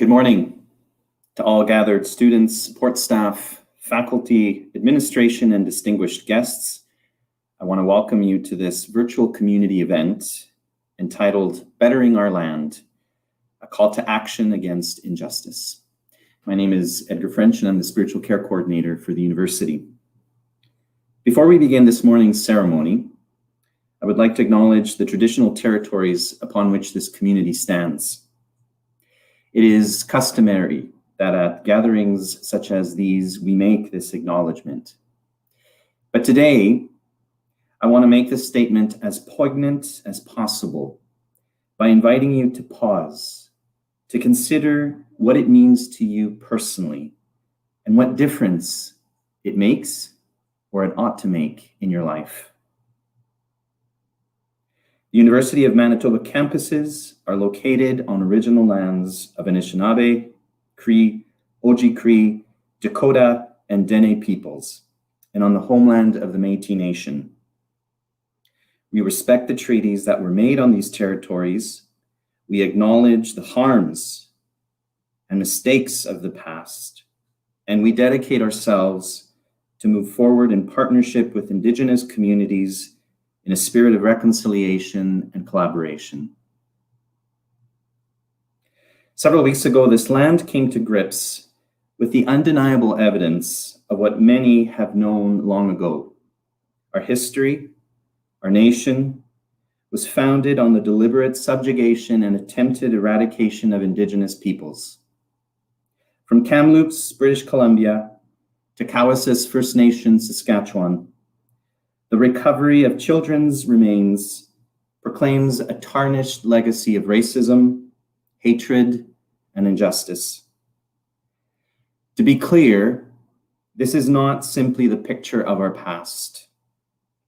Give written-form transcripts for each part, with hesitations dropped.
Good morning to all gathered students, support staff, faculty, administration, and distinguished guests. I want to welcome you to this virtual community event entitled Bettering Our Land, a call to action against injustice. My name is Edgar and I'm the spiritual care coordinator for the university. Before we begin this morning's ceremony, I would like to acknowledge the traditional territories upon which this community stands. It is customary that at gatherings such as these, we make this acknowledgement. But today, I want to make this statement as poignant as possible by inviting you to pause, to consider what it means to you personally and what difference it makes or it ought to make in your life. The University of Manitoba campuses are located on original lands of Anishinaabe, Cree, Oji-Cree, Dakota, and Dene peoples, and on the homeland of the Métis Nation. We respect the treaties that were made on these territories. We acknowledge the harms and mistakes of the past, and we dedicate ourselves to move forward in partnership with Indigenous communities in a spirit of reconciliation and collaboration. Several weeks ago, this land came to grips with the undeniable evidence of what many have known long ago. Our history, our nation, was founded on the deliberate subjugation and attempted eradication of Indigenous peoples. From Kamloops, British Columbia, to Cowessess First Nation, Saskatchewan, the recovery of children's remains proclaims a tarnished legacy of racism, hatred, and injustice. To be clear, this is not simply the picture of our past,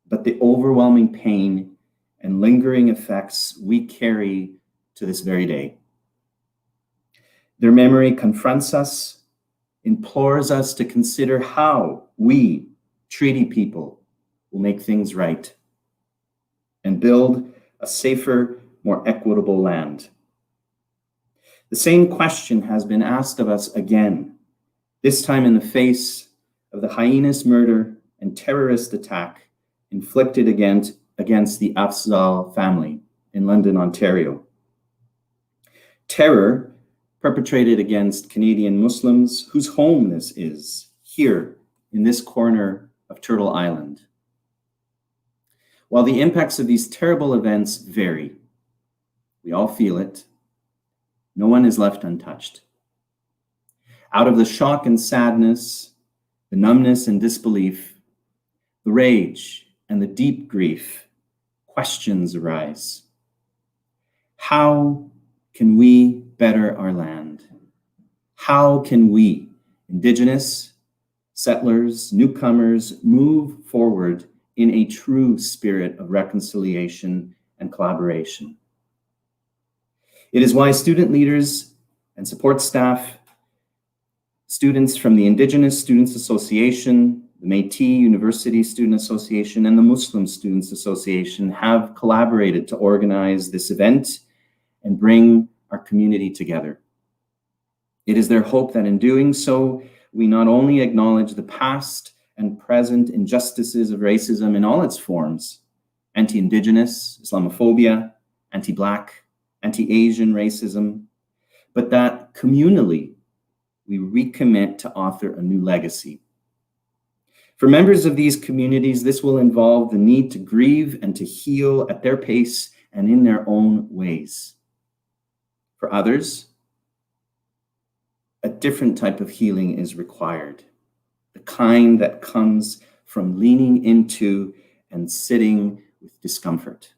but the overwhelming pain and lingering effects we carry to this very day. Their memory confronts us, implores us to consider how we, treaty people, will make things right and build a safer, more equitable land. The same question has been asked of us again, this time in the face of the heinous murder and terrorist attack inflicted against the Abdul family in London, Ontario. Terror perpetrated against Canadian Muslims whose home this is, here in this corner of Turtle Island. While the impacts of these terrible events vary, we all feel it. No one is left untouched. Out of the shock and sadness, the numbness and disbelief, the rage and the deep grief, questions arise. How can we better our land? How can we, Indigenous, settlers, newcomers, move forward in a true spirit of reconciliation and collaboration? It is why student leaders and support staff, students from the Indigenous Students Association, the Métis University Student Association, and the Muslim Students Association have collaborated to organize this event and bring our community together. It is their hope that in doing so, we not only acknowledge the past and present injustices of racism in all its forms, anti-Indigenous, Islamophobia, anti-Black, anti-Asian racism, but that communally we recommit to author a new legacy. For members of these communities, this will involve the need to grieve and to heal at their pace and in their own ways. For others, a different type of healing is required. The kind that comes from leaning into and sitting with discomfort.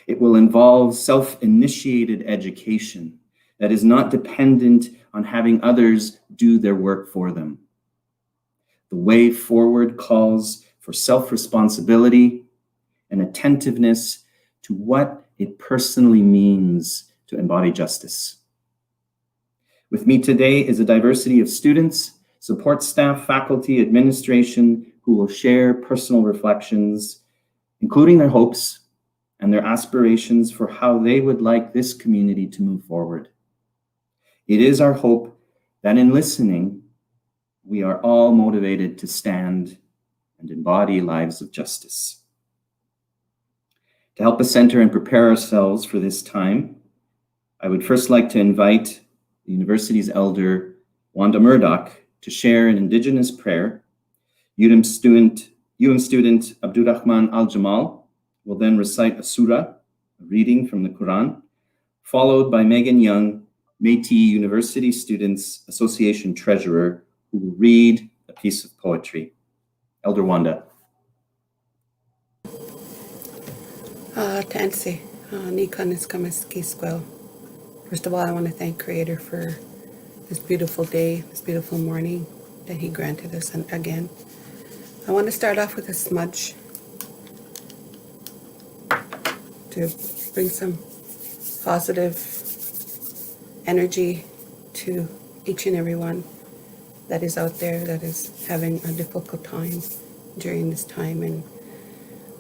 It will involve self-initiated education that is not dependent on having others do their work for them. The way forward calls for self-responsibility and attentiveness to what it personally means to embody justice. With me today is a diversity of students, support staff, faculty, administration, who will share personal reflections, including their hopes and their aspirations for how they would like this community to move forward. It is our hope that in listening, we are all motivated to stand and embody lives of justice. To help us center and prepare ourselves for this time, I would first like to invite the university's elder, Wanda Murdock, to share an Indigenous prayer. UM student Abdurrahman al-Jammal will then recite a surah, a reading from the Qur'an, followed by Meghan Young, Métis University Students Association Treasurer, who will read a piece of poetry. Elder Wanda. Tansi, Nikon is Kulchyski squel. First of all, I want to thank Creator for this beautiful day, this beautiful morning that He granted us. And again, I want to start off with a smudge to bring some positive energy to each and every one that is out there that is having a difficult time during this time. And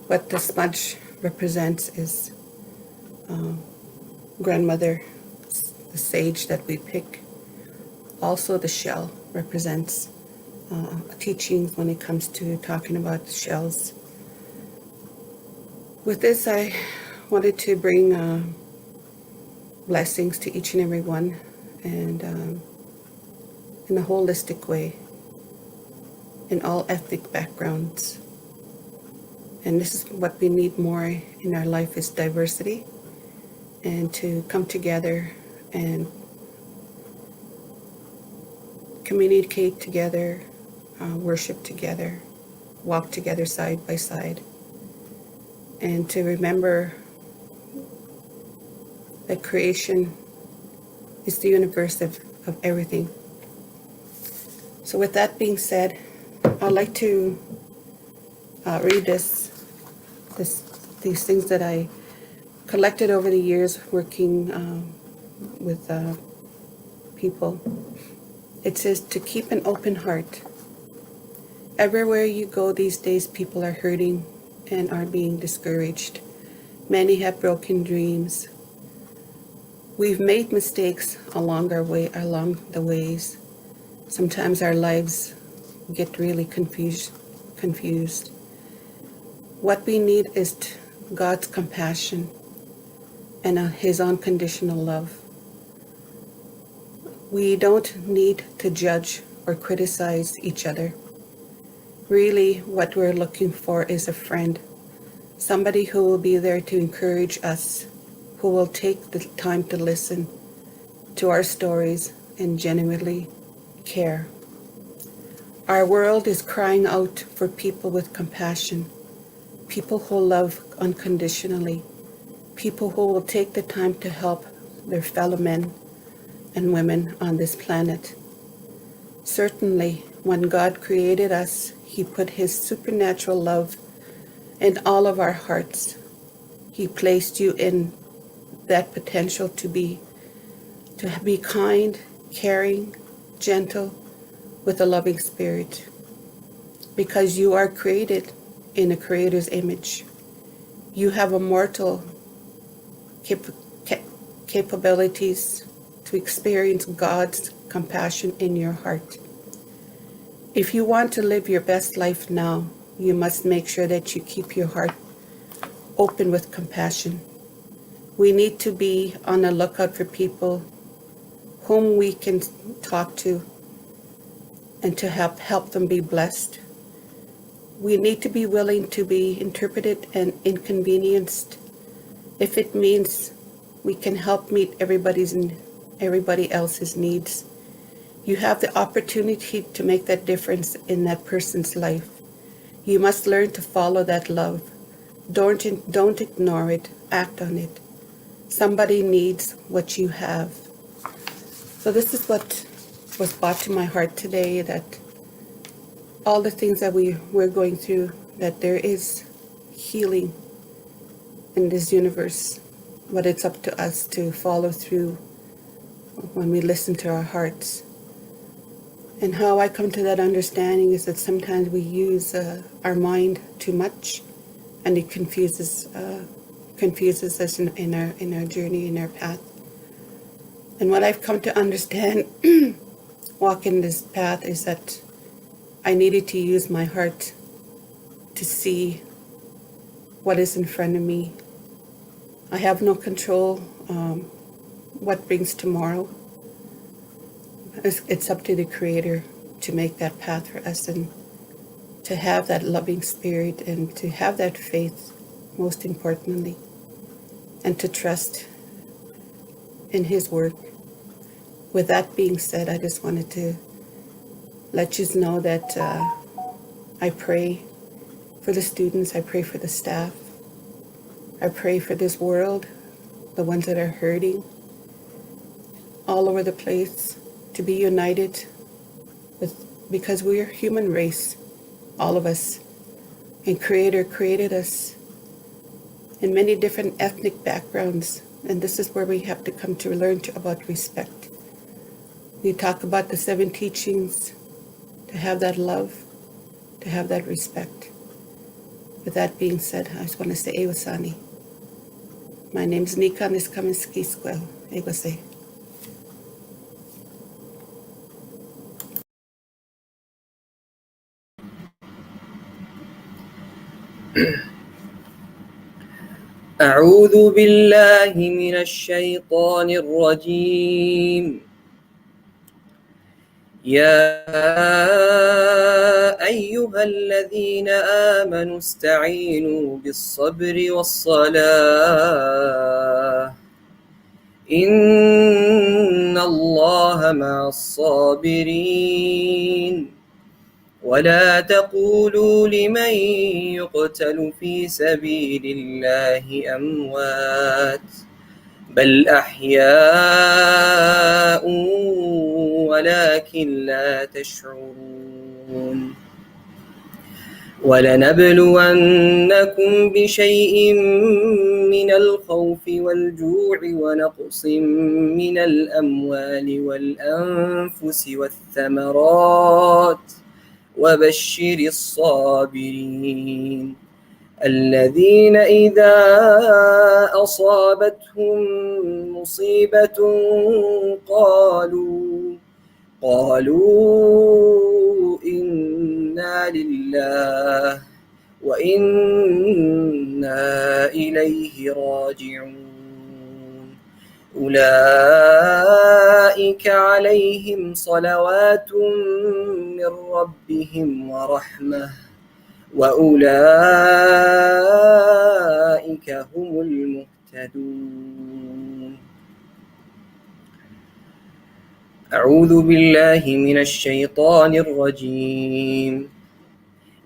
what the smudge represents is grandmother, the sage that we pick. Also the shell represents teachings when it comes to talking about shells. With this, I wanted to bring blessings to each and every one, and in a holistic way, in all ethnic backgrounds. And this is what we need more in our life, is diversity, and to come together and communicate together, worship together, walk together side by side, and to remember that creation is the universe of everything. So with that being said, I'd like to read these things that I collected over the years working with people. It says to keep an open heart. Everywhere you go these days, people are hurting and are being discouraged. Many have broken dreams. We've made mistakes along the ways. Sometimes our lives get really confused. What we need is God's compassion and His unconditional love. We don't need to judge or criticize each other. Really, what we're looking for is a friend, somebody who will be there to encourage us, who will take the time to listen to our stories and genuinely care. Our world is crying out for people with compassion, people who love unconditionally, people who will take the time to help their fellow men and women on this planet. Certainly, when God created us, He put His supernatural love in all of our hearts. He placed you in that potential to be kind, caring, gentle, with a loving spirit, because you are created in a Creator's image. You have immortal capabilities to experience God's compassion in your heart. If you want to live your best life now, you must make sure that you keep your heart open with compassion. We need to be on the lookout for people whom we can talk to and to help them be blessed. We need to be willing to be interpreted and inconvenienced if it means we can help meet everybody else's needs. You have the opportunity to make that difference in that person's life. You must learn to follow that love. Don't ignore it, act on it. Somebody needs what you have. So this is what was brought to my heart today, that all the things that we're going through, that there is healing in this universe, but it's up to us to follow through when we listen to our hearts. And how I come to that understanding is that sometimes we use our mind too much, and it confuses us in our journey, in our path. And what I've come to understand walking this path is that I needed to use my heart to see what is in front of me. I have no control what brings tomorrow. It's up to the Creator to make that path for us and to have that loving spirit and to have that faith, most importantly, and to trust in His work. With that being said, I just wanted to let you know that I pray for the students, I pray for the staff, I pray for this world, the ones that are hurting all over the place, to be united because we are human race, all of us. And Creator created us in many different ethnic backgrounds, and this is where we have to come to learn about respect. We talk about the 7 teachings, to have that love, to have that respect. With that being said, I just want to say Ewasani. My name's Nika Miskamensky Squel. Ewase. أعوذ بالله من الشيطان الرجيم. يا أيها الذين آمنوا استعينوا بالصبر والصلاة إن الله مع الصابرين ولا تقولوا لمن يقتل في سبيل الله أموات بل أحياء ولكن لا تشعرون ولنبلونكم بشيء من الخوف والجوع ونقص من الأموال والأنفس والثمرات وبشر الصابرين الذين إذا أصابتهم مصيبة قالوا إنا لله وإنا إليه راجعون أولئك عليهم صلوات من ربهم ورحمة وأولئك هم المهتدون. أعوذ بالله من الشيطان الرجيم.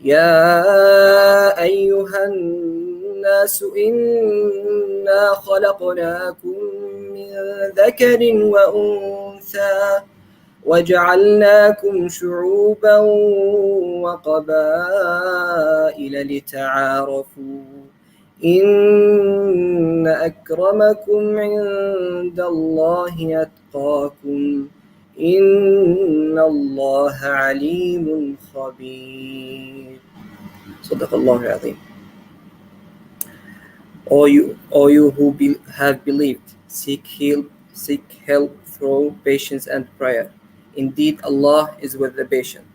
يا أيها الناس إنا خلقناكم من ذكر وأنثى وجعلناكم شعوبا وقبائل لتعارفوا إن أكرمكم عند الله أتقاكم إن الله عليم خبير. صدق الله العظيم. O you who have believed, seek help through patience and prayer. Indeed, Allah is with the patient.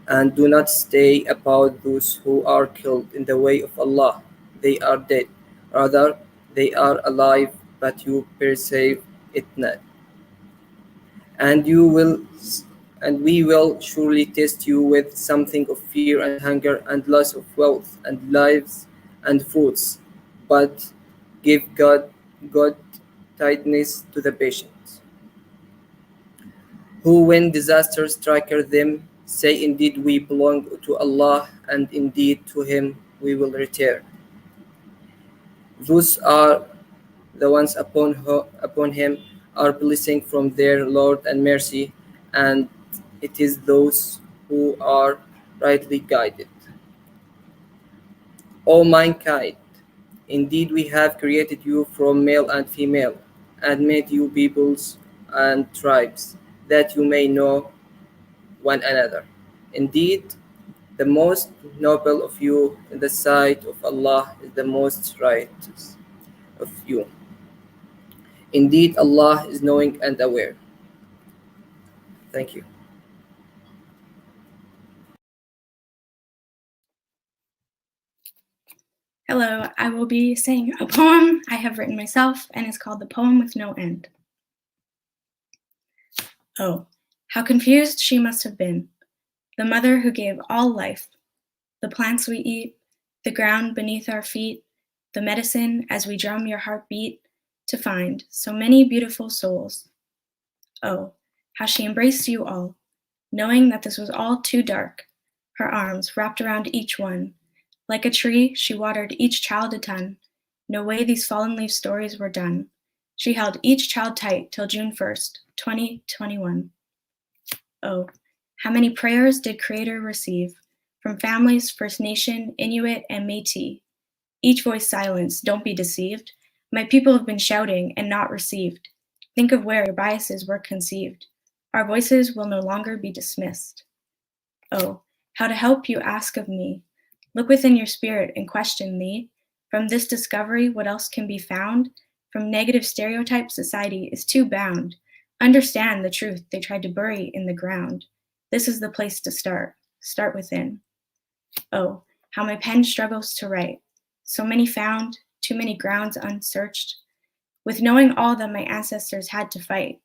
And do not stay about those who are killed in the way of Allah. They are dead. Rather, they are alive, but you perceive it not. And we will surely test you with something of fear and hunger and loss of wealth and lives and fruits. But give God tidiness to the patient, who when disaster strikes them, say, indeed we belong to Allah, and indeed to Him we will return. Those are the ones upon Him are blessing from their Lord and mercy, and it is those who are rightly guided. O mankind, indeed we have created you from male and female, and made you peoples and tribes, that you may know one another. Indeed, the most noble of you in the sight of Allah is the most righteous of you. Indeed, Allah is knowing and aware. Thank you. Hello, I will be saying a poem I have written myself, and it's called The Poem with No End. Oh, how confused she must have been, the mother who gave all life, the plants we eat, the ground beneath our feet, the medicine as we drum your heartbeat, to find so many beautiful souls. Oh, how she embraced you all, knowing that this was all too dark, her arms wrapped around each one. Like a tree, she watered each child a ton. No way these fallen leaf stories were done. She held each child tight till June 1st, 2021. Oh, how many prayers did Creator receive from families, First Nation, Inuit, and Métis? Each voice silenced, don't be deceived. My people have been shouting and not received. Think of where your biases were conceived. Our voices will no longer be dismissed. Oh, how to help you ask of me. Look within your spirit and question thee. From this discovery, what else can be found? From negative stereotypes, society is too bound. Understand the truth they tried to bury in the ground. This is the place to start. Start within. Oh, how my pen struggles to write. So many found, too many grounds unsearched. With knowing all that my ancestors had to fight.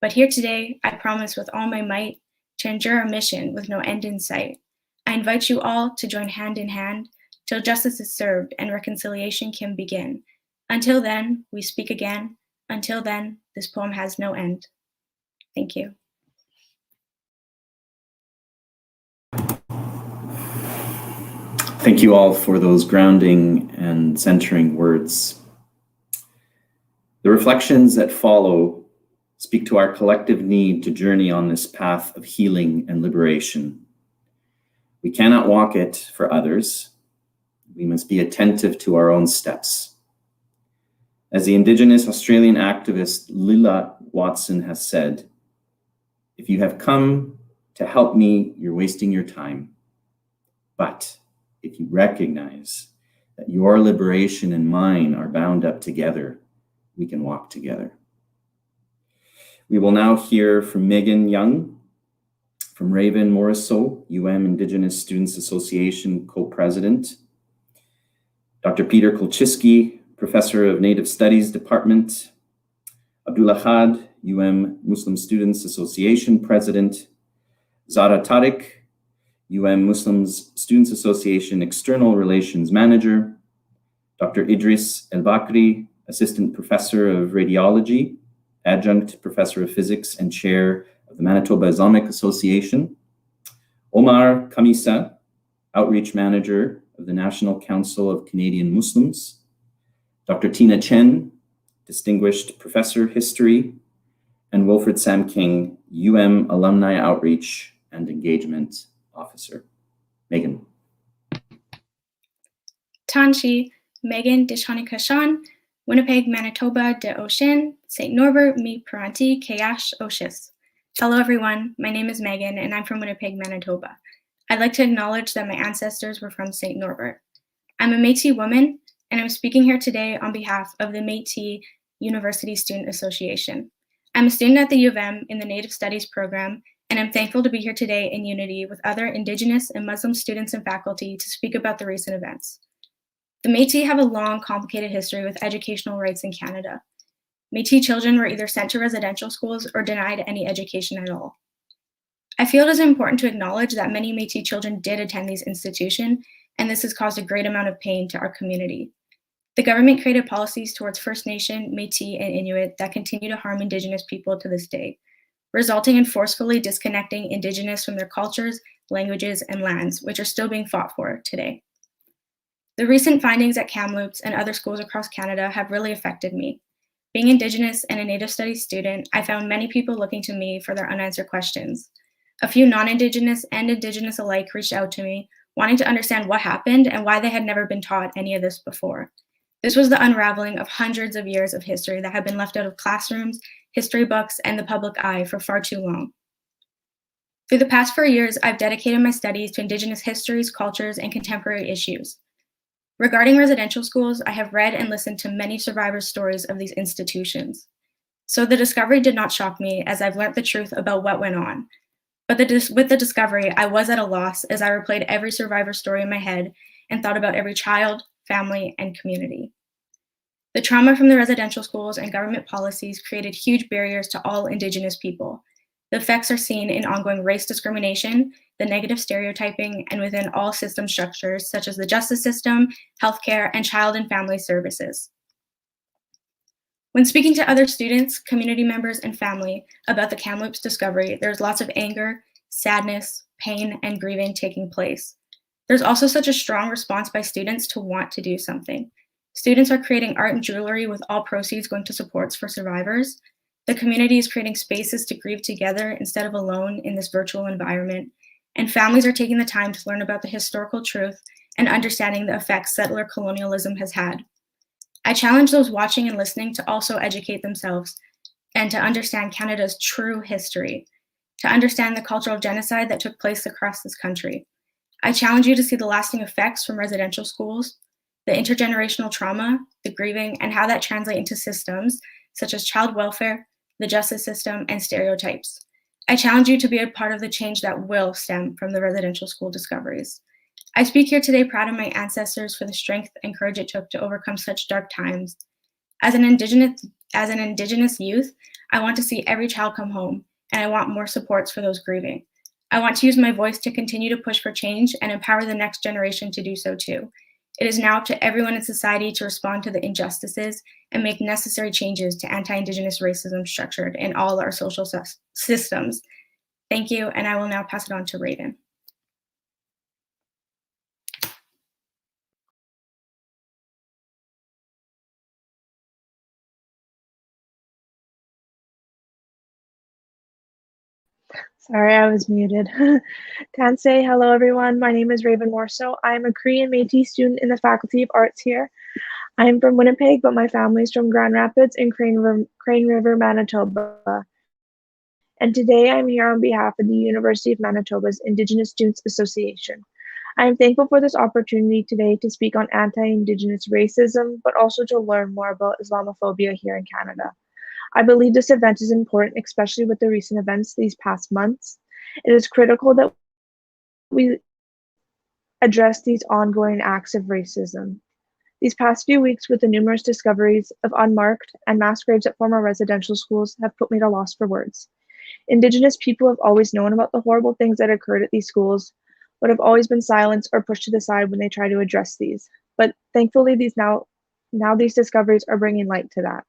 But here today, I promise with all my might to endure a mission with no end in sight. I invite you all to join hand in hand till justice is served and reconciliation can begin. Until then, we speak again. Until then, this poem has no end. Thank you. Thank you all for those grounding and centering words. The reflections that follow speak to our collective need to journey on this path of healing and liberation. We cannot walk it for others. We must be attentive to our own steps. As the Indigenous Australian activist Lilla Watson has said, if you have come to help me, you're wasting your time. But if you recognize that your liberation and mine are bound up together, we can walk together. We will now hear from Meghan Young, from Raven Morrisseau, Indigenous Students Association co-president, Dr. Peter Kulchyski, Professor of Native Studies Department, Abdul, Muslim Students Association President, Zahrah Tariq, Muslims Students Association External Relations Manager, Dr. Idris El-Bakri, Assistant Professor of Radiology, Adjunct Professor of Physics and Chair of the Manitoba Islamic Association, Omar Kamisa, Outreach Manager of the National Council of Canadian Muslims, Dr. Tina Chen, Distinguished Professor History, and Wilfred Sam King, Alumni Outreach and Engagement Officer. Meghan. Tanchi, Meghan Dishonikashan, Winnipeg, Manitoba, de Oshin, St. Norbert, Mi Paranti, Kayash, Oshis. Hello everyone, my name is Meghan and I'm from Winnipeg, Manitoba. I'd like to acknowledge that my ancestors were from St. Norbert. I'm a Métis woman and I'm speaking here today on behalf of the Métis University Student Association. I'm a student at the U of M in the Native Studies program, and I'm thankful to be here today in unity with other Indigenous and Muslim students and faculty to speak about the recent events. The Métis have a long, complicated history with educational rights in Canada. Métis children were either sent to residential schools or denied any education at all. I feel it is important to acknowledge that many Métis children did attend these institutions, and this has caused a great amount of pain to our community. The government created policies towards First Nation, Métis, and Inuit that continue to harm Indigenous people to this day, resulting in forcefully disconnecting Indigenous from their cultures, languages, and lands, which are still being fought for today. The recent findings at Kamloops and other schools across Canada have really affected me. Being Indigenous and a Native Studies student, I found many people looking to me for their unanswered questions. A few non-Indigenous and Indigenous alike reached out to me, wanting to understand what happened and why they had never been taught any of this before. This was the unraveling of hundreds of years of history that had been left out of classrooms, history books, and the public eye for far too long. Through the past 4 years, I've dedicated my studies to Indigenous histories, cultures, and contemporary issues. Regarding residential schools, I have read and listened to many survivors' stories of these institutions. So the discovery did not shock me, as I've learnt the truth about what went on. But with the discovery, I was at a loss as I replayed every survivor story in my head and thought about every child, family, and community. The trauma from the residential schools and government policies created huge barriers to all Indigenous people. The effects are seen in ongoing race discrimination, the negative stereotyping, and within all system structures such as the justice system, healthcare, and child and family services. When speaking to other students, community members, and family about the Kamloops discovery, there's lots of anger, sadness, pain, and grieving taking place. There's also such a strong response by students to want to do something. Students are creating art and jewelry with all proceeds going to supports for survivors. The community is creating spaces to grieve together instead of alone in this virtual environment. And families are taking the time to learn about the historical truth and understanding the effects settler colonialism has had. I challenge those watching and listening to also educate themselves and to understand Canada's true history, to understand the cultural genocide that took place across this country. I challenge you to see the lasting effects from residential schools, the intergenerational trauma, the grieving, and how that translates into systems such as child welfare, the justice system, and stereotypes. I challenge you to be a part of the change that will stem from the residential school discoveries. I speak here today proud of my ancestors for the strength and courage it took to overcome such dark times. As an Indigenous youth, I want to see every child come home, and I want more supports for those grieving. I want to use my voice to continue to push for change and empower the next generation to do so too. It is now up to everyone in society to respond to the injustices and make necessary changes to anti-Indigenous racism structured in all our social systems. Thank you, and I will now pass it on to Raven. Sorry, I was muted. Tansei, hello everyone. My name is Raven Morrisseau. I'm a Korean Métis student in the Faculty of Arts here. I'm from Winnipeg, but my family is from Grand Rapids in Crane River, Manitoba. And today I'm here on behalf of the University of Manitoba's Indigenous Students Association. I am thankful for this opportunity today to speak on anti-Indigenous racism, but also to learn more about Islamophobia here in Canada. I believe this event is important, especially with the recent events these past months. It is critical that we address these ongoing acts of racism. These past few weeks, with the numerous discoveries of unmarked and mass graves at former residential schools, have put me at a loss for words. Indigenous people have always known about the horrible things that occurred at these schools, but have always been silenced or pushed to the side when they try to address these. But thankfully, now these discoveries are bringing light to that.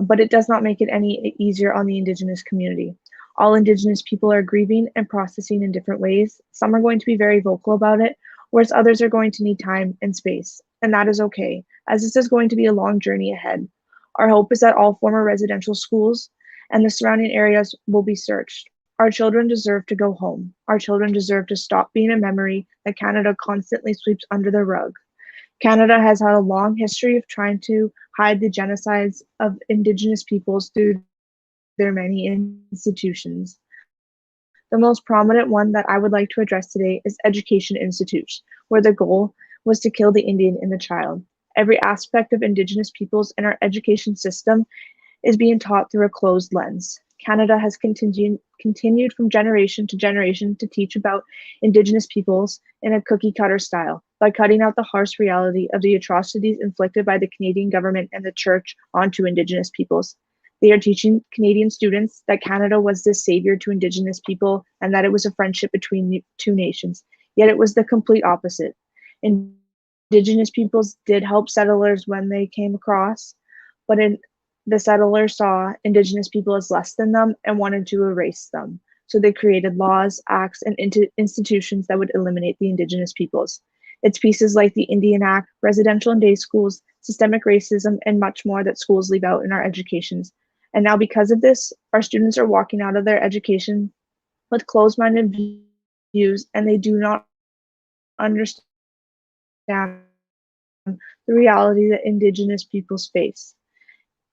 But it does not make it any easier on the Indigenous community. All Indigenous people are grieving and processing in different ways. Some are going to be very vocal about it, whereas others are going to need time and space. And that is okay, as this is going to be a long journey ahead. Our hope is that all former residential schools and the surrounding areas will be searched. Our children deserve to go home. Our children deserve to stop being a memory that Canada constantly sweeps under the rug. Canada has had a long history of trying to hide the genocides of Indigenous peoples through their many institutions. The most prominent one that I would like to address today is education institutes, where the goal was to kill the Indian in the child. Every aspect of Indigenous peoples in our education system is being taught through a closed lens. Canada has continued from generation to generation to teach about Indigenous peoples in a cookie-cutter style, by cutting out the harsh reality of the atrocities inflicted by the Canadian government and the church onto Indigenous peoples. They are teaching Canadian students that Canada was the savior to Indigenous people and that it was a friendship between the two nations. Yet it was the complete opposite. Indigenous peoples did help settlers when they came across, but the settlers saw Indigenous people as less than them and wanted to erase them. So they created laws, acts, and institutions that would eliminate the Indigenous peoples. It's pieces like the Indian Act, residential and day schools, systemic racism, and much more that schools leave out in our educations. And now because of this, our students are walking out of their education with closed-minded views, and they do not understand the reality that Indigenous peoples face.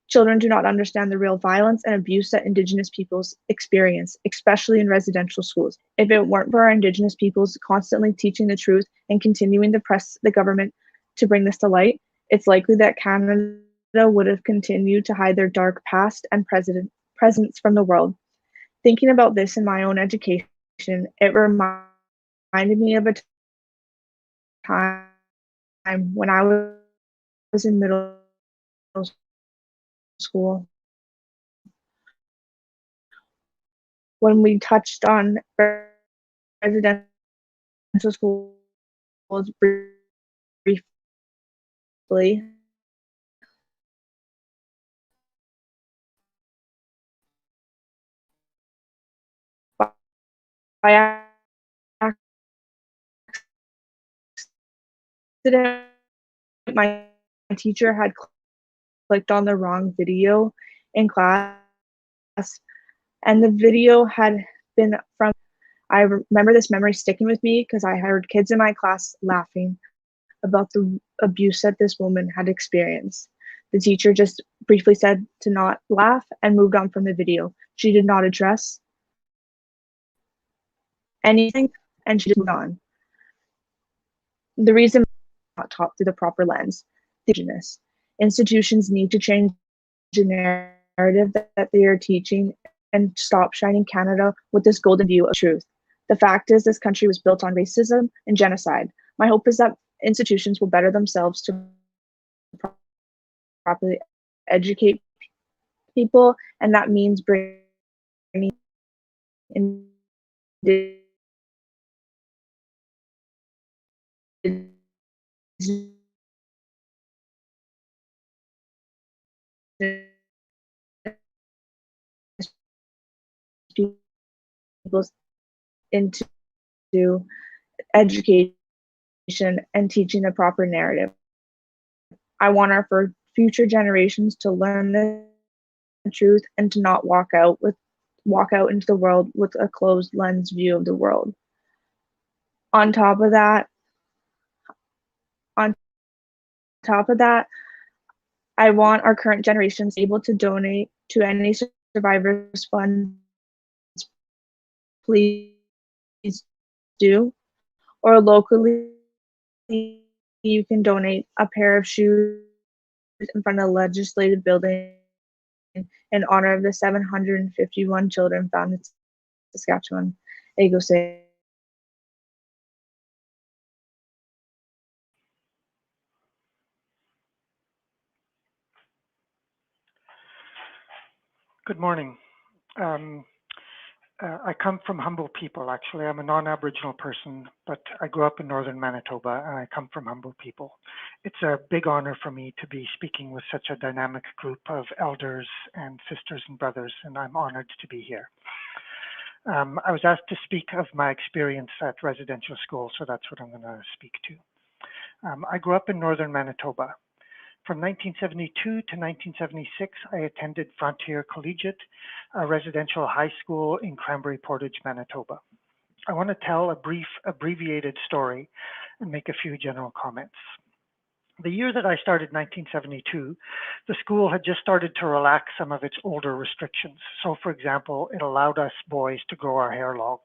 Children do not understand the real violence and abuse that Indigenous peoples experience, especially in residential schools. If it weren't for our Indigenous peoples constantly teaching the truth and continuing to press the government to bring this to light, it's likely that Canada would have continued to hide their dark past and presence from the world. Thinking about this in my own education, it reminded me of a time when I was in middle school when we touched on residential schools briefly. By accident, my teacher had clicked on the wrong video in class, and the video had been from. I remember this memory sticking with me because I heard kids in my class laughing about the abuse that this woman had experienced. The teacher just briefly said to not laugh and moved on from the video. She did not address anything and she just moved on. The reason not taught through the proper lens. Indigenous institutions need to change the narrative that they are teaching and stop shining Canada with this golden view of truth. The fact is, this country was built on racism and genocide. My hope is that institutions will better themselves to properly educate people, and that means bringing Indigenous people into education and teaching the proper narrative. I want our for future generations to learn the truth and to not walk out into the world with a closed lens view of the world. On top of that, I want our current generations able to donate to any survivors funds. Please do. Or locally, you can donate a pair of shoes in front of the legislative building in honor of the 751 children found in Saskatchewan. Ego say. Good morning. I come from humble people, actually. I'm a non-Aboriginal person, but I grew up in northern Manitoba and I come from humble people. It's a big honor for me to be speaking with such a dynamic group of elders and sisters and brothers, and I'm honored to be here. I was asked to speak of my experience at residential school, so that's what I'm going to speak to. I grew up in northern Manitoba. From 1972 to 1976, I attended Frontier Collegiate, a residential high school in Cranberry Portage, Manitoba. I want to tell a brief, abbreviated story and make a few general comments. The year that I started, 1972, the school had just started to relax some of its older restrictions. So, for example, it allowed us boys to grow our hair long.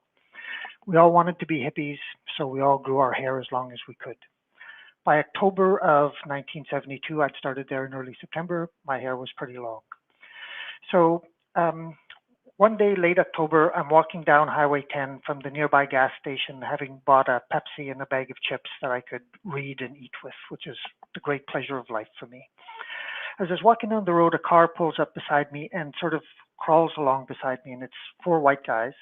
We all wanted to be hippies, so we all grew our hair as long as we could. By October of 1972, I'd started there in early September. My hair was pretty long. So one day, late October, I'm walking down Highway 10 from the nearby gas station, having bought a Pepsi and a bag of chips that I could read and eat with, which is the great pleasure of life for me. As I was walking down the road, a car pulls up beside me and sort of crawls along beside me, and it's four white guys.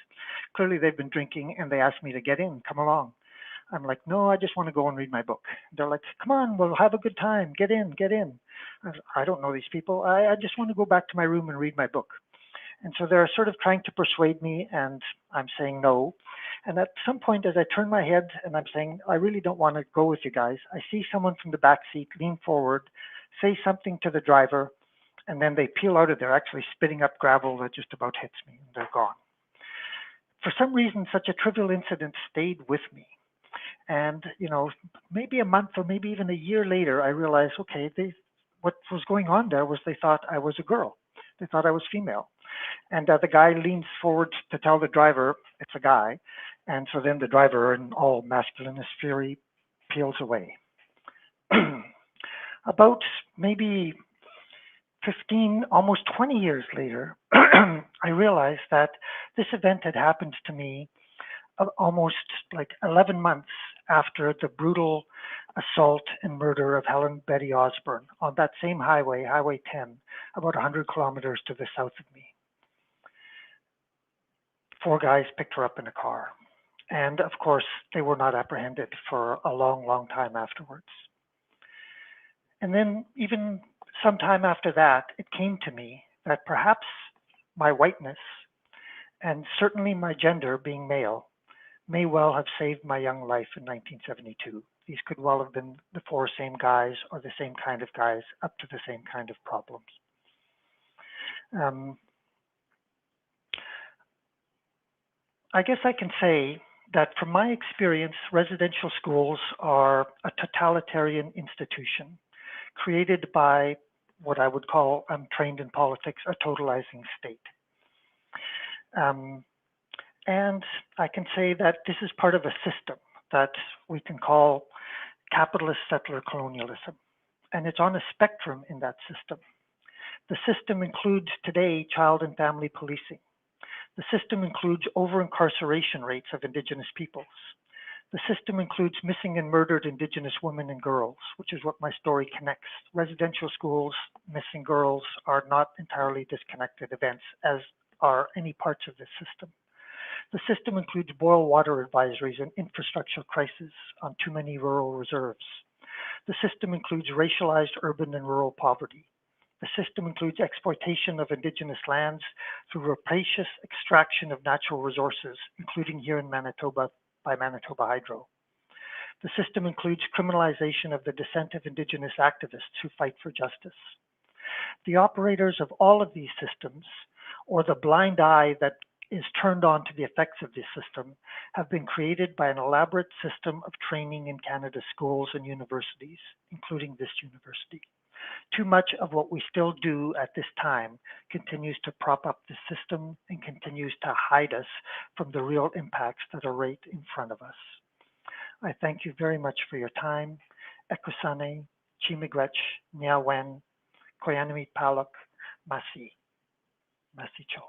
Clearly, they've been drinking, and they asked me to get in, come along. I'm like, no, I just want to go and read my book. They're like, come on, we'll have a good time. Get in, get in. I don't know these people. I just want to go back to my room and read my book. And so they're sort of trying to persuade me, and I'm saying no. And at some point, as I turn my head and I'm saying, I really don't want to go with you guys, I see someone from the back seat lean forward, say something to the driver, and then they peel out of there, actually spitting up gravel that just about hits me, and they're gone. For some reason, such a trivial incident stayed with me. And, maybe a month or maybe even a year later, I realized, okay, what was going on there was they thought I was a girl. They thought I was female. And the guy leans forward to tell the driver it's a guy. And so then the driver, in all masculinist fury, peels away. About maybe almost 20 years later, I realized that this event had happened to me almost like 11 months after the brutal assault and murder of Helen Betty Osborne on that same highway, Highway 10, about 100 kilometers to the south of me. 4 guys picked her up in a car. And of course, they were not apprehended for a long, long time afterwards. And then even some time after that, it came to me that perhaps my whiteness, and certainly my gender being male, may well have saved my young life in 1972. These could well have been the 4 same guys or the same kind of guys up to the same kind of problems. I guess I can say that from my experience, residential schools are a totalitarian institution created by what I would call, I'm trained in politics, a totalizing state. And I can say that this is part of a system that we can call capitalist settler colonialism. And it's on a spectrum in that system. The system includes today child and family policing. The system includes over-incarceration rates of Indigenous peoples. The system includes missing and murdered Indigenous women and girls, which is what my story connects. Residential schools, missing girls are not entirely disconnected events, as are any parts of this system. The system includes boil water advisories and infrastructure crises on too many rural reserves. The system includes racialized urban and rural poverty. The system includes exploitation of Indigenous lands through rapacious extraction of natural resources, including here in Manitoba by Manitoba Hydro. The system includes criminalization of the dissent of Indigenous activists who fight for justice. The operators of all of these systems, or the blind eye that is turned on to the effects of this system, have been created by an elaborate system of training in Canada's schools and universities, including this university. Too much of what we still do at this time continues to prop up the system and continues to hide us from the real impacts that are right in front of us. I thank you very much for your time. Ekusane, Chimigwech, Niawen, Koyanami Palok, Masi. Masi Cho.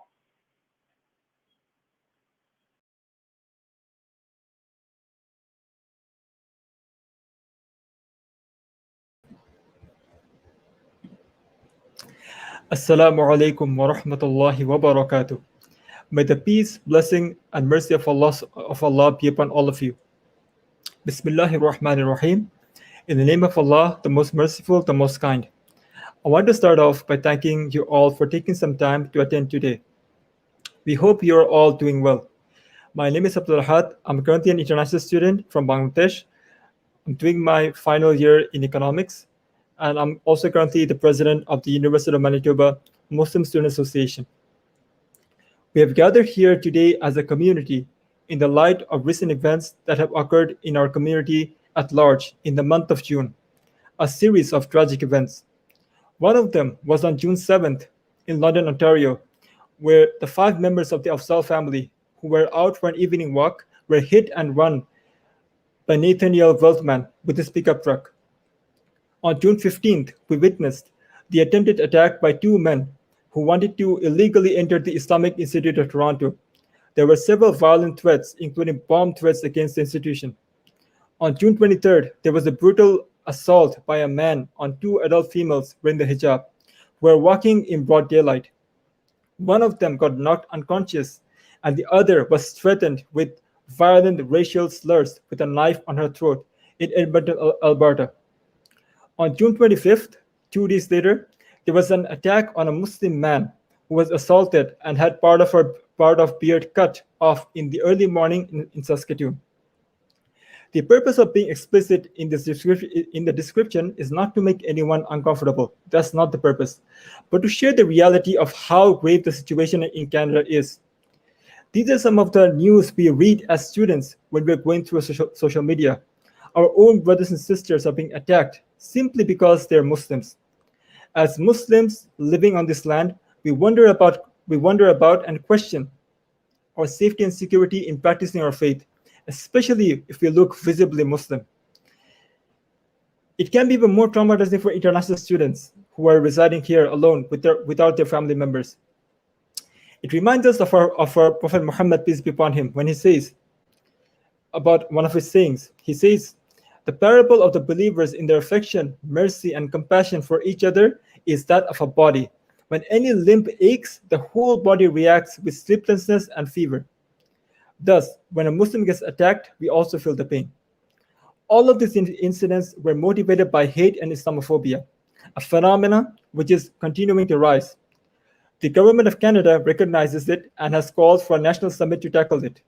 Assalamu alaikum wa rahmatullahi wa barakatuh. May the peace, blessing, and mercy of Allah be upon all of you. Bismillahir Rahmanir Rahim. In the name of Allah, the most merciful, the most kind. I want to start off by thanking you all for taking some time to attend today. We hope you are all doing well. My name is Abdurrahman. I'm currently an international student from Bangladesh. I'm doing my final year in economics, and I'm also currently the president of the University of Manitoba Muslim Student Association. We have gathered here today as a community in the light of recent events that have occurred in our community at large in the month of June, a series of tragic events. One of them was on June 7th in London, Ontario, where the 5 members of the Afzal family who were out for an evening walk were hit and run by Nathaniel Weltman with his pickup truck. On June 15th, we witnessed the attempted attack by 2 men who wanted to illegally enter the Islamic Institute of Toronto. There were several violent threats, including bomb threats against the institution. On June 23rd, there was a brutal assault by a man on 2 adult females wearing the hijab, who were walking in broad daylight. One of them got knocked unconscious, and the other was threatened with violent racial slurs with a knife on her throat in Edmonton, Alberta. On June 25th, 2 days later, there was an attack on a Muslim man who was assaulted and had part of beard cut off in the early morning in Saskatoon. The purpose of being explicit in the description is not to make anyone uncomfortable. That's not the purpose, but to share the reality of how grave the situation in Canada is. These are some of the news we read as students when we're going through social media. Our own brothers and sisters are being attacked simply because they're Muslims. As Muslims living on this land, we wonder about and question our safety and security in practicing our faith, especially if we look visibly Muslim. It can be even more traumatizing for international students who are residing here alone without their family members. It reminds us of our Prophet Muhammad, peace be upon him, when he says about one of his sayings, he says, "The parable of the believers in their affection, mercy, and compassion for each other is that of a body. When any limb aches, the whole body reacts with sleeplessness and fever. Thus, when a Muslim gets attacked, we also feel the pain." All of these incidents were motivated by hate and Islamophobia, a phenomenon which is continuing to rise. The government of Canada recognizes it and has called for a national summit to tackle it.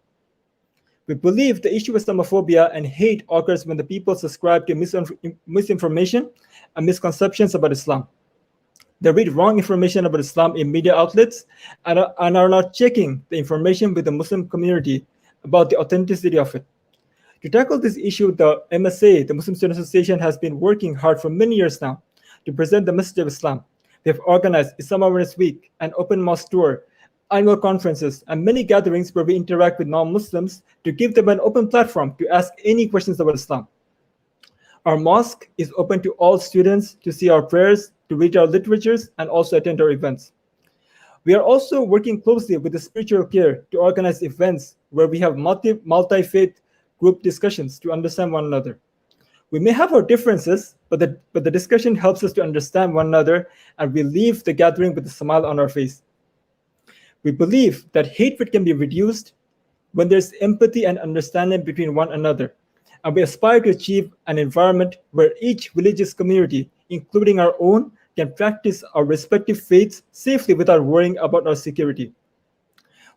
We believe the issue of Islamophobia and hate occurs when the people subscribe to misinformation and misconceptions about Islam. They read wrong information about Islam in media outlets and are not checking the information with the Muslim community about the authenticity of it. To tackle this issue, the MSA, the Muslim Student Association, has been working hard for many years now to present the message of Islam. They have organized Islam Awareness Week, an open mosque tour, annual conferences, and many gatherings where we interact with non-Muslims to give them an open platform to ask any questions about Islam. Our mosque is open to all students to see our prayers, to read our literatures, and also attend our events. We are also working closely with the spiritual care to organize events where we have multi-faith group discussions to understand one another. We may have our differences, but the discussion helps us to understand one another, and we leave the gathering with a smile on our face. We believe that hatred can be reduced when there's empathy and understanding between one another, and we aspire to achieve an environment where each religious community, including our own, can practice our respective faiths safely without worrying about our security.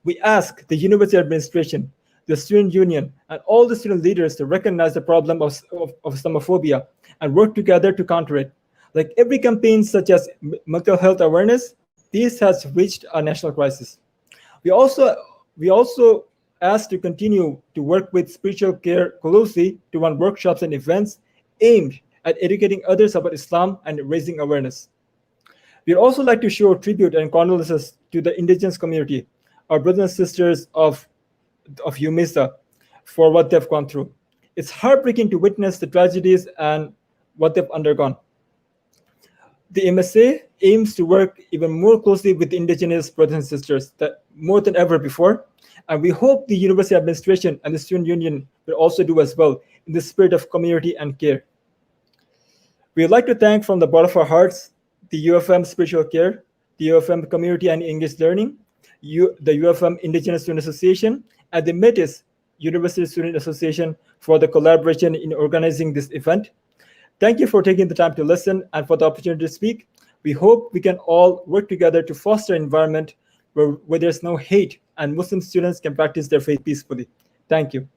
We ask the university administration, the student union, and all the student leaders to recognize the problem of Islamophobia and work together to counter it. Like every campaign such as mental health awareness, this has reached a national crisis. We also ask to continue to work with spiritual care closely to run workshops and events aimed at educating others about Islam and raising awareness. We'd also like to show tribute and condolences to the Indigenous community, our brothers and sisters of UMISA, for what they've gone through. It's heartbreaking to witness the tragedies and what they've undergone. The MSA aims to work even more closely with the Indigenous brothers and sisters more than ever before, and we hope the university administration and the student union will also do as well in the spirit of community and care. We would like to thank from the bottom of our hearts the UFM Spiritual Care, the UFM Community and English Learning, the UFM Indigenous Student Association, and the Métis University Student Association for the collaboration in organizing this event. Thank you for taking the time to listen and for the opportunity to speak. We hope we can all work together to foster an environment where there's no hate and Muslim students can practice their faith peacefully. Thank you.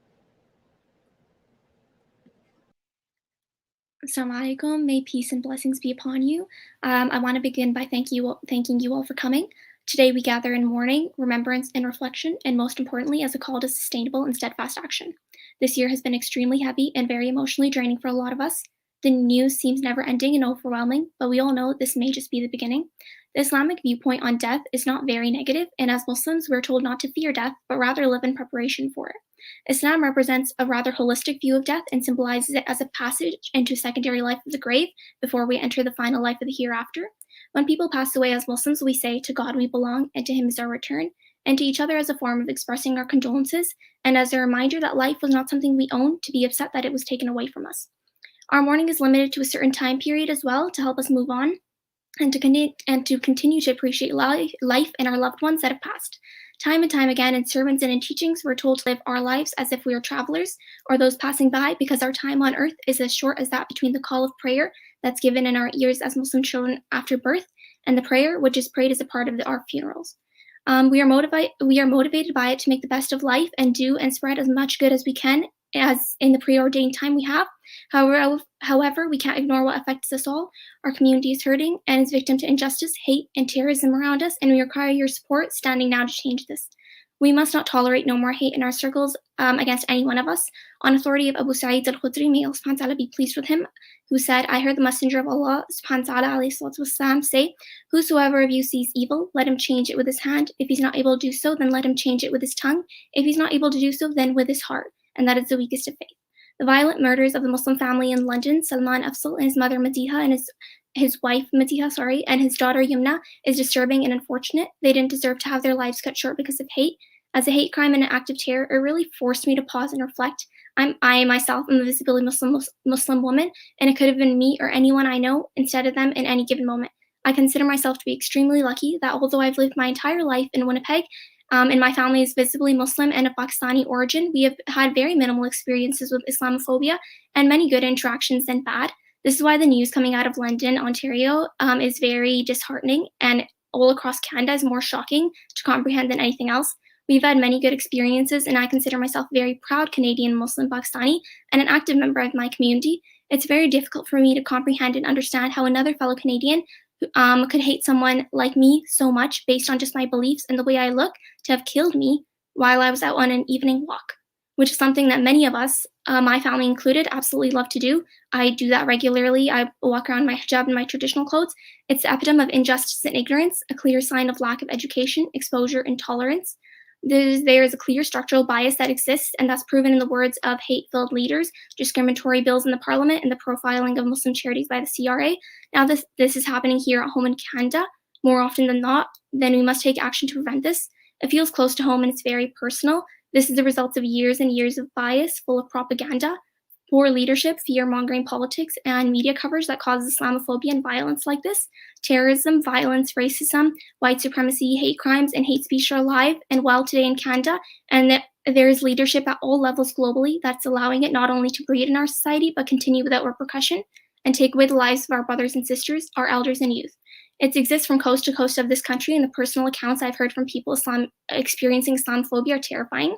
Assalamu alaikum. May peace and blessings be upon you. I want to begin by thanking you all for coming. Today we gather in mourning, remembrance, and reflection, and most importantly, as a call to sustainable and steadfast action. This year has been extremely heavy and very emotionally draining for a lot of us. The news seems never-ending and overwhelming, but we all know this may just be the beginning. The Islamic viewpoint on death is not very negative, and as Muslims, we're told not to fear death, but rather live in preparation for it. Islam represents a rather holistic view of death and symbolizes it as a passage into secondary life of the grave before we enter the final life of the hereafter. When people pass away as Muslims, we say, "To God we belong, and to Him is our return," and to each other as a form of expressing our condolences, and as a reminder that life was not something we own, to be upset that it was taken away from us. Our mourning is limited to a certain time period as well to help us move on and to continue to appreciate life and our loved ones that have passed. Time and time again in sermons and in teachings, we're told to live our lives as if we are travelers or those passing by, because our time on earth is as short as that between the call of prayer that's given in our ears as Muslim children after birth and the prayer which is prayed as a part of our funerals. We are motivated by it to make the best of life and do and spread as much good as we can as in the preordained time we have. However, we can't ignore what affects us all. Our community is hurting and is victim to injustice, hate, and terrorism around us, and we require your support standing now to change this. We must not tolerate no more hate in our circles against any one of us. On authority of Abu Sa'id al-Khudri, may Allah subhanahu wa ta'ala be pleased with him, who said, "I heard the Messenger of Allah subhanahu wa ta'ala say, whosoever of you sees evil, let him change it with his hand. If he's not able to do so, then let him change it with his tongue. If he's not able to do so, then with his heart. And that is the weakest of faith." The violent murders of the Muslim family in London, Salman Afzal and his mother Madiha and his wife Madiha, and his daughter Yumna, is disturbing and unfortunate. They didn't deserve to have their lives cut short because of hate. As a hate crime and an act of terror, it really forced me to pause and reflect. I myself am a visibly Muslim woman, and it could have been me or anyone I know instead of them in any given moment. I consider myself to be extremely lucky that although I've lived my entire life in Winnipeg, and my family is visibly Muslim and of Pakistani origin, we have had very minimal experiences with Islamophobia and many good interactions than bad. This is why the news coming out of London, Ontario, is very disheartening, and all across Canada is more shocking to comprehend than anything else. We've had many good experiences, and I consider myself a very proud Canadian Muslim Pakistani and an active member of my community. It's very difficult for me to comprehend and understand how another fellow Canadian could hate someone like me so much based on just my beliefs and the way I look to have killed me while I was out on an evening walk, which is something that many of us, my family included, absolutely love to do. I do that regularly. I walk around my hijab and my traditional clothes. It's the epitome of injustice and ignorance, a clear sign of lack of education, exposure, and tolerance. There is a clear structural bias that exists, and that's proven in the words of hate-filled leaders, discriminatory bills in the parliament, and the profiling of Muslim charities by the CRA. Now this is happening here at home in Canada more often than not. Then we must take action to prevent this. It feels close to home and it's very personal. This is the result of years and years of bias, full of propaganda, poor leadership, fear-mongering politics, and media coverage that causes Islamophobia and violence like this. Terrorism, violence, racism, white supremacy, hate crimes, and hate speech are alive and well today in Canada, and that there is leadership at all levels globally that's allowing it not only to breed in our society, but continue without repercussion and take away the lives of our brothers and sisters, our elders and youth. It exists from coast to coast of this country, and the personal accounts I've heard from people experiencing Islamophobia are terrifying.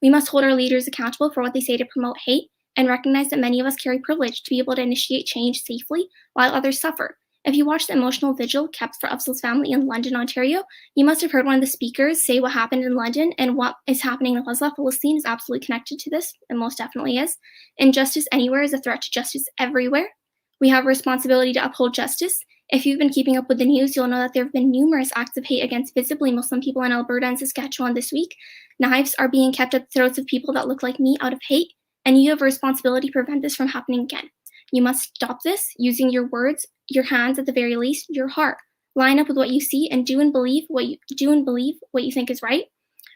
We must hold our leaders accountable for what they say to promote hate, and recognize that many of us carry privilege to be able to initiate change safely while others suffer. If you watch the emotional vigil kept for Afzal's family in London, Ontario, you must have heard one of the speakers say what happened in London and what is happening in Gaza, Palestine is absolutely connected to this, and most definitely is. Injustice anywhere is a threat to justice everywhere. We have a responsibility to uphold justice. If you've been keeping up with the news, you'll know that there have been numerous acts of hate against visibly Muslim people in Alberta and Saskatchewan this week. Knives are being kept at the throats of people that look like me out of hate, and you have a responsibility to prevent this from happening again. You must stop this using your words, your hands at the very least, your heart. Line up with what you see and do and believe what you think is right.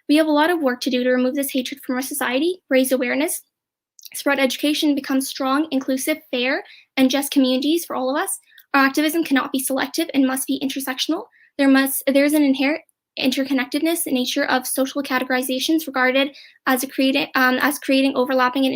We have a lot of work to do to remove this hatred from our society, raise awareness, spread education, become strong, inclusive, fair, and just communities for all of us. Our activism cannot be selective and must be intersectional. There is an inherent interconnectedness in nature of social categorizations regarded as creating overlapping and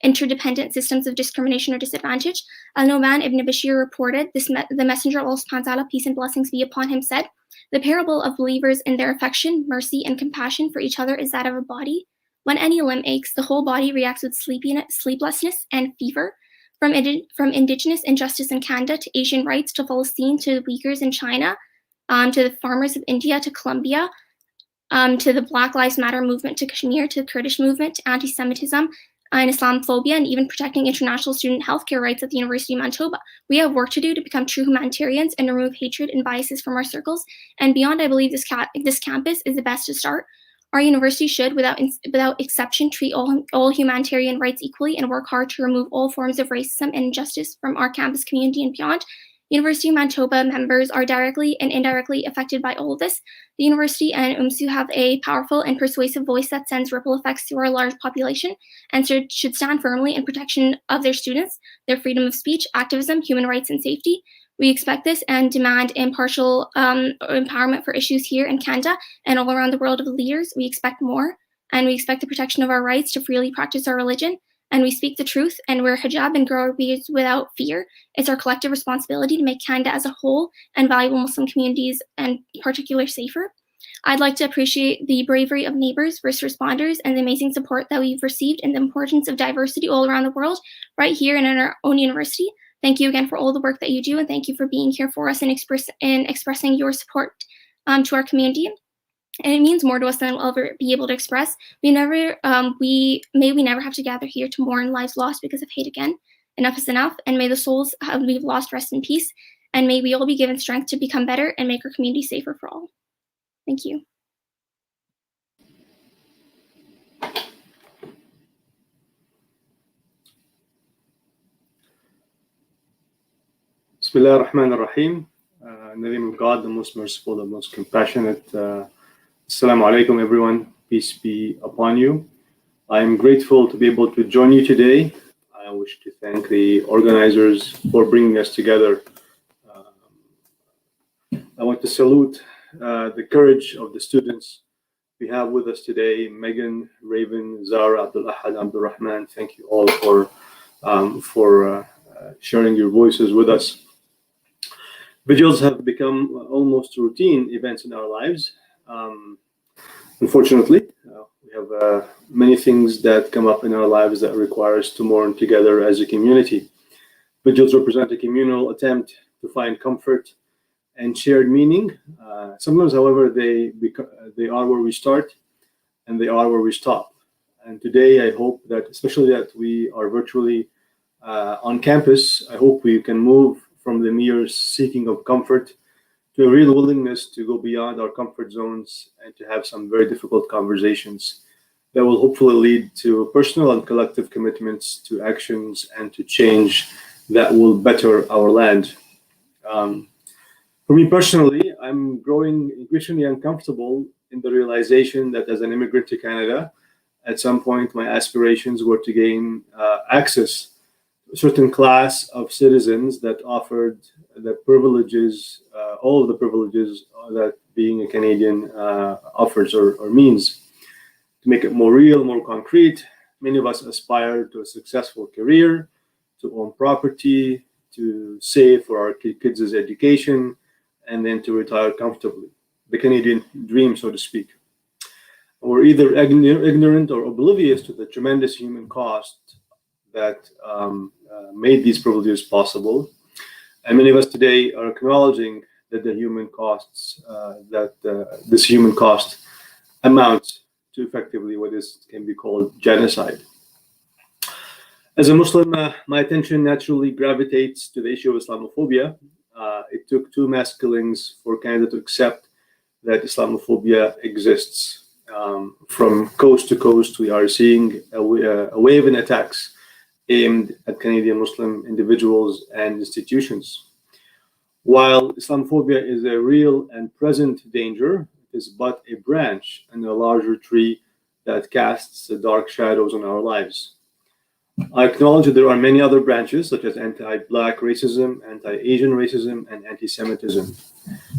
interdependent systems of discrimination or disadvantage. Al-Noman ibn Bashir reported, the messenger of Allah subhanahu wa ta'ala, peace and blessings be upon him, said, the parable of believers in their affection, mercy, and compassion for each other is that of a body. When any limb aches, the whole body reacts with sleeplessness and fever. From Indigenous injustice in Canada to Asian rights to Palestine to the Uyghurs in China, to the farmers of India to Colombia, to the Black Lives Matter movement to Kashmir, to the Kurdish movement, to anti-Semitism and Islamophobia, and even protecting international student healthcare rights at the University of Manitoba. We have work to do to become true humanitarians and remove hatred and biases from our circles. And beyond, I believe this campus is the best to start. Our university should, without exception, treat all humanitarian rights equally and work hard to remove all forms of racism and injustice from our campus community and beyond. University of Manitoba members are directly and indirectly affected by all of this. The university and UMSU have a powerful and persuasive voice that sends ripple effects through our large population and should stand firmly in protection of their students, their freedom of speech, activism, human rights, and safety. We expect this and demand impartial empowerment for issues here in Canada and all around the world of the leaders. We expect more, and we expect the protection of our rights to freely practice our religion. And we speak the truth and wear hijab and grow our beards without fear. It's our collective responsibility to make Canada as a whole and valuable Muslim communities and particularly safer. I'd like to appreciate the bravery of neighbors, first responders, and the amazing support that we've received and the importance of diversity all around the world, right here and in our own university. Thank you again for all the work that you do, and thank you for being here for us and expressing your support to our community. And it means more to us than we'll ever be able to express. We never have to gather here to mourn lives lost because of hate again. Enough is enough, and may the souls we've lost rest in peace, and may we all be given strength to become better and make our community safer for all. Thank you. Bismillah ar-Rahman ar-Rahim. In the name of God, the most merciful, the most compassionate. Assalamu alaikum, everyone. Peace be upon you. I am grateful to be able to join you today. I wish to thank the organizers for bringing us together. I want to salute the courage of the students we have with us today: Meghan, Raven, Zahrah, Abdul, Abdurrahman. Thank you all for sharing your voices with us. Vigils have become almost routine events in our lives. Unfortunately, we have many things that come up in our lives that require us to mourn together as a community. Vigils represent a communal attempt to find comfort and shared meaning. Sometimes, however, they are where we start and they are where we stop. And today, I hope that, especially that we are virtually on campus, I hope we can move from the mere seeking of comfort to a real willingness to go beyond our comfort zones and to have some very difficult conversations that will hopefully lead to personal and collective commitments to actions and to change that will better our land. For me personally, I'm growing increasingly uncomfortable in the realization that as an immigrant to Canada, at some point my aspirations were to gain access to a certain class of citizens that offered the privileges, all of the privileges that being a Canadian offers or means. To make it more real, more concrete, many of us aspire to a successful career, to own property, to save for our kids' education, and then to retire comfortably. The Canadian dream, so to speak. We're either ignorant or oblivious to the tremendous human cost that made these privileges possible. And many of us today are acknowledging that the human costs, this human cost amounts to effectively what can be called genocide. As a Muslim, my attention naturally gravitates to the issue of Islamophobia. It took two mass killings for Canada to accept that Islamophobia exists. From coast to coast, we are seeing a wave of attacks aimed at Canadian Muslim individuals and institutions. While Islamophobia is a real and present danger, it is but a branch in a larger tree that casts the dark shadows on our lives. I acknowledge that there are many other branches, such as anti-Black racism, anti-Asian racism, and anti-Semitism.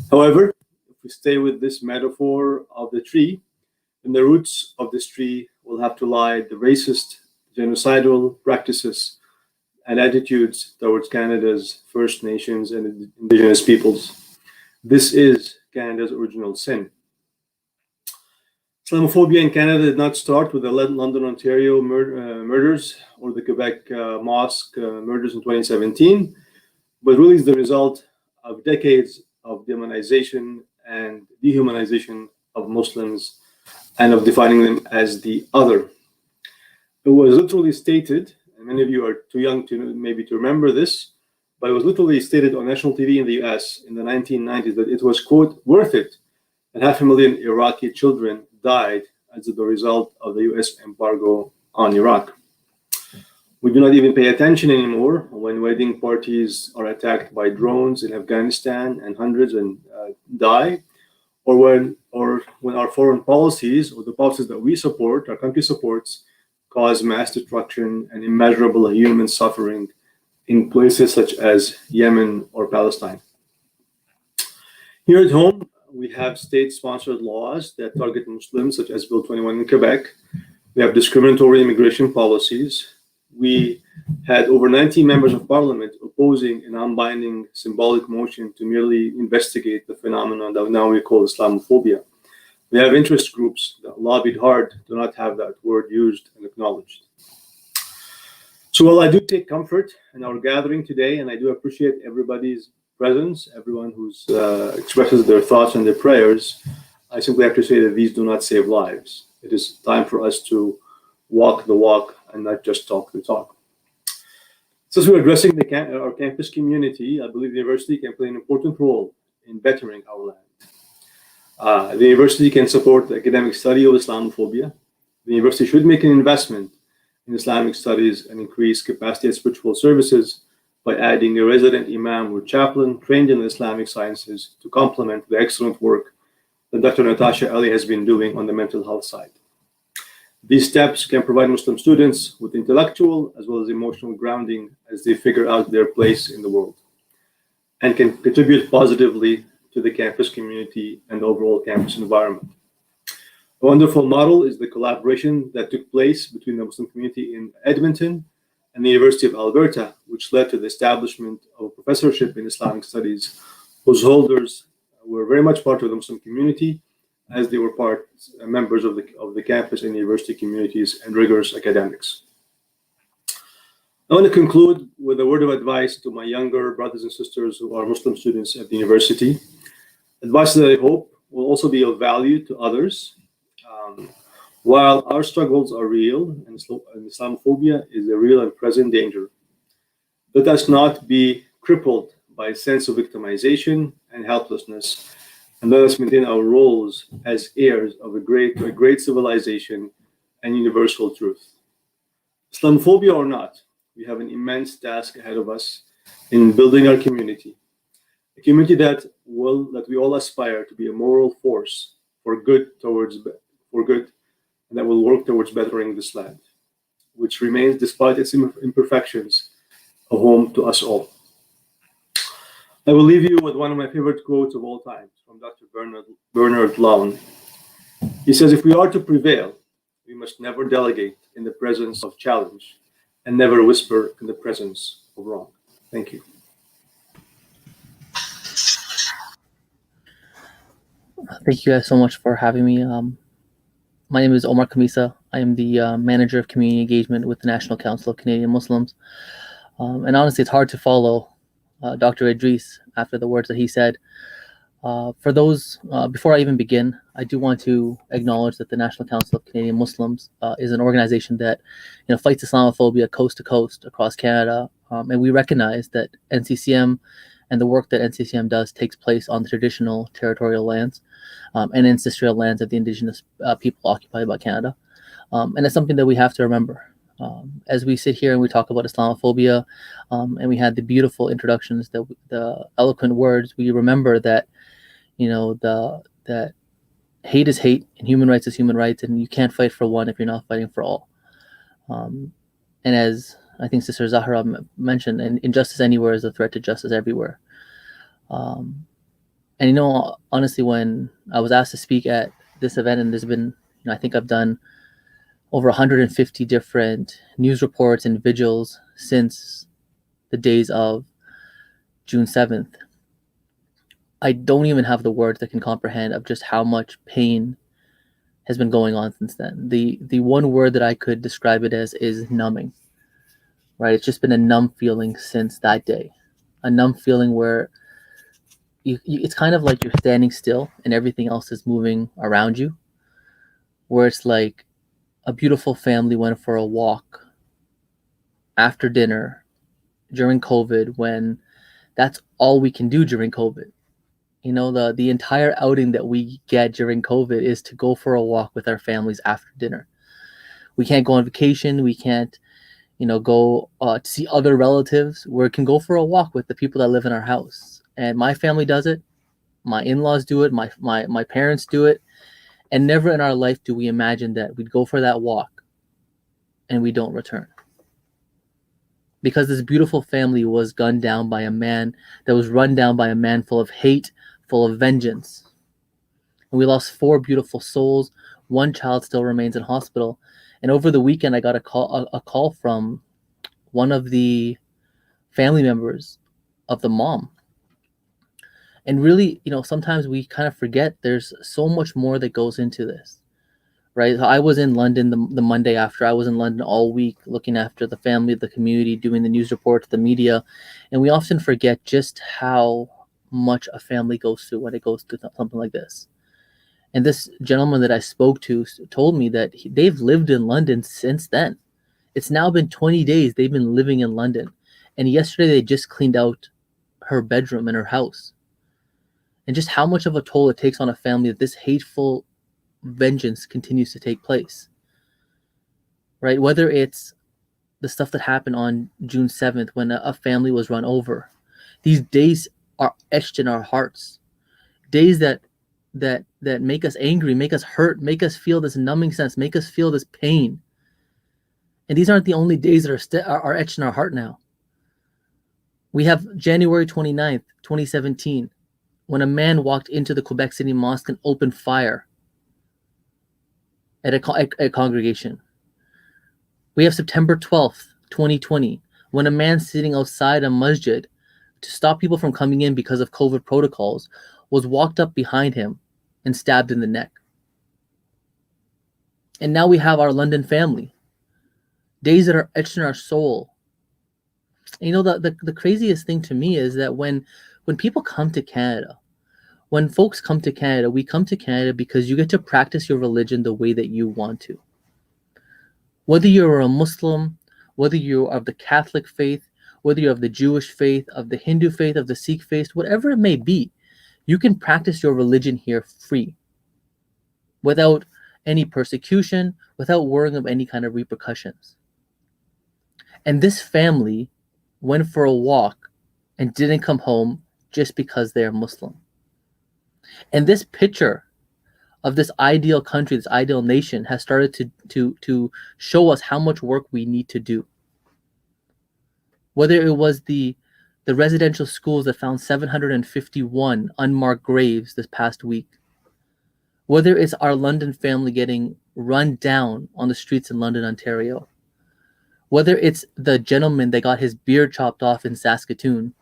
However, if we stay with this metaphor of the tree, then the roots of this tree will have to lie the racist, genocidal practices and attitudes towards Canada's First Nations and Indigenous peoples. This is Canada's original sin. Islamophobia in Canada did not start with the London, Ontario murders or the Quebec mosque murders in 2017, but really is the result of decades of demonization and dehumanization of Muslims and of defining them as the other. It was literally stated, and many of you are too young to maybe to remember this, but it was literally stated on national TV in the US in the 1990s that it was, quote, worth it that 500,000 Iraqi children died as the result of the US embargo on Iraq. We do not even pay attention anymore when wedding parties are attacked by drones in Afghanistan and hundreds die, or when our foreign policies or the policies that we support, our country supports, cause mass destruction and immeasurable human suffering in places such as Yemen or Palestine. Here at home, we have state-sponsored laws that target Muslims, such as Bill 21 in Quebec. We have discriminatory immigration policies. We had over 19 members of parliament opposing a non-binding symbolic motion to merely investigate the phenomenon that now we call Islamophobia. We have interest groups that lobbied hard to not have that word used and acknowledged. So while I do take comfort in our gathering today, and I do appreciate everybody's presence, everyone who expresses their thoughts and their prayers, I simply have to say that these do not save lives. It is time for us to walk the walk and not just talk the talk. Since we're addressing our campus community, I believe the university can play an important role in bettering our land. The university can support the academic study of Islamophobia. The university should make an investment in Islamic studies and increase capacity at spiritual services by adding a resident imam or chaplain trained in Islamic sciences to complement the excellent work that Dr. Natasha Ali has been doing on the mental health side. These steps can provide Muslim students with intellectual as well as emotional grounding as they figure out their place in the world, and can contribute positively to the campus community and overall campus environment. A wonderful model is the collaboration that took place between the Muslim community in Edmonton and the University of Alberta, which led to the establishment of a professorship in Islamic studies, whose holders were very much part of the Muslim community, as they were members of the campus and university communities and rigorous academics. I want to conclude with a word of advice to my younger brothers and sisters who are Muslim students at the university. Advice that I hope will also be of value to others. While our struggles are real and Islamophobia is a real and present danger, let us not be crippled by a sense of victimization and helplessness, and let us maintain our roles as heirs of a great civilization and universal truth. Islamophobia or not, we have an immense task ahead of us in building our community, a community that we all aspire to be a moral force for good, and that will work towards bettering this land, which remains, despite its imperfections, a home to us all. I will leave you with one of my favorite quotes of all time from Dr. Bernard Lown. He says, "If we are to prevail, we must never delegate in the presence of challenge and never whisper in the presence of wrong." Thank you. Thank you guys so much for having me. My name is Omar Kamisa. I am the manager of community engagement with the National Council of Canadian Muslims. And honestly, it's hard to follow Dr. Idris after the words that he said. For those, before I even begin, I do want to acknowledge that the National Council of Canadian Muslims is an organization that fights Islamophobia coast to coast across Canada. And we recognize that NCCM and the work that NCCM does takes place on the traditional territorial lands and ancestral lands of the Indigenous people occupied by Canada. And it's something that we have to remember. As we sit here and we talk about Islamophobia, and we had the beautiful introductions, the eloquent words, we remember that, that hate is hate and human rights is human rights, and you can't fight for one if you're not fighting for all. And as I think Sister Zahrah mentioned, injustice anywhere is a threat to justice everywhere. And honestly, when I was asked to speak at this event, and there's been, I think I've done over 150 different news reports and vigils since the days of June 7th. I don't even have the words that can comprehend of just how much pain has been going on since then. The one word that I could describe it as is numbing, right? It's just been a numb feeling since that day. A numb feeling where it's kind of like you're standing still and everything else is moving around you, where it's like a beautiful family went for a walk after dinner during COVID, when that's all we can do during COVID. The entire outing that we get during COVID is to go for a walk with our families after dinner. We can't go on vacation. We can't, go to see other relatives. We can go for a walk with the people that live in our house. And my family does it. My in-laws do it. My parents do it. And never in our life do we imagine that we'd go for that walk and we don't return. Because this beautiful family was gunned down by a man that was run down by a man full of hate, full of vengeance. And we lost 4 beautiful souls. 1 child still remains in hospital. And over the weekend, I got a call from one of the family members of the mom. And really, sometimes we kind of forget there's so much more that goes into this, right? So I was in London the Monday after. I was in London all week looking after the family, the community, doing the news reports, the media. And we often forget just how much a family goes through when it goes through something like this. And this gentleman that I spoke to told me that they've lived in London since then. It's now been 20 days they've been living in London. And yesterday they just cleaned out her bedroom in her house. And just how much of a toll it takes on a family that this hateful vengeance continues to take place. Right? Whether it's the stuff that happened on June 7th when a family was run over. These days are etched in our hearts. Days that make us angry, make us hurt, make us feel this numbing sense, make us feel this pain. And these aren't the only days that are etched in our heart now. We have January 29th, 2017, when a man walked into the Quebec City Mosque and opened fire at a congregation. We have September 12th, 2020, when a man sitting outside a masjid to stop people from coming in because of COVID protocols was walked up behind him and stabbed in the neck. And now we have our London family. Days that are etched in our soul. And you know, the craziest thing to me is that when people come to Canada, when folks come to Canada, we come to Canada because you get to practice your religion the way that you want to. Whether you're a Muslim, whether you're of the Catholic faith, whether you're of the Jewish faith, of the Hindu faith, of the Sikh faith, whatever it may be, you can practice your religion here free, without any persecution, without worrying of any kind of repercussions. And this family went for a walk and didn't come home just because they're Muslim. And this picture of this ideal country, this ideal nation, has started to show us how much work we need to do. Whether it was the residential schools that found 751 unmarked graves this past week, whether it's our London family getting run down on the streets in London, Ontario, whether it's the gentleman that got his beard chopped off in Saskatoon,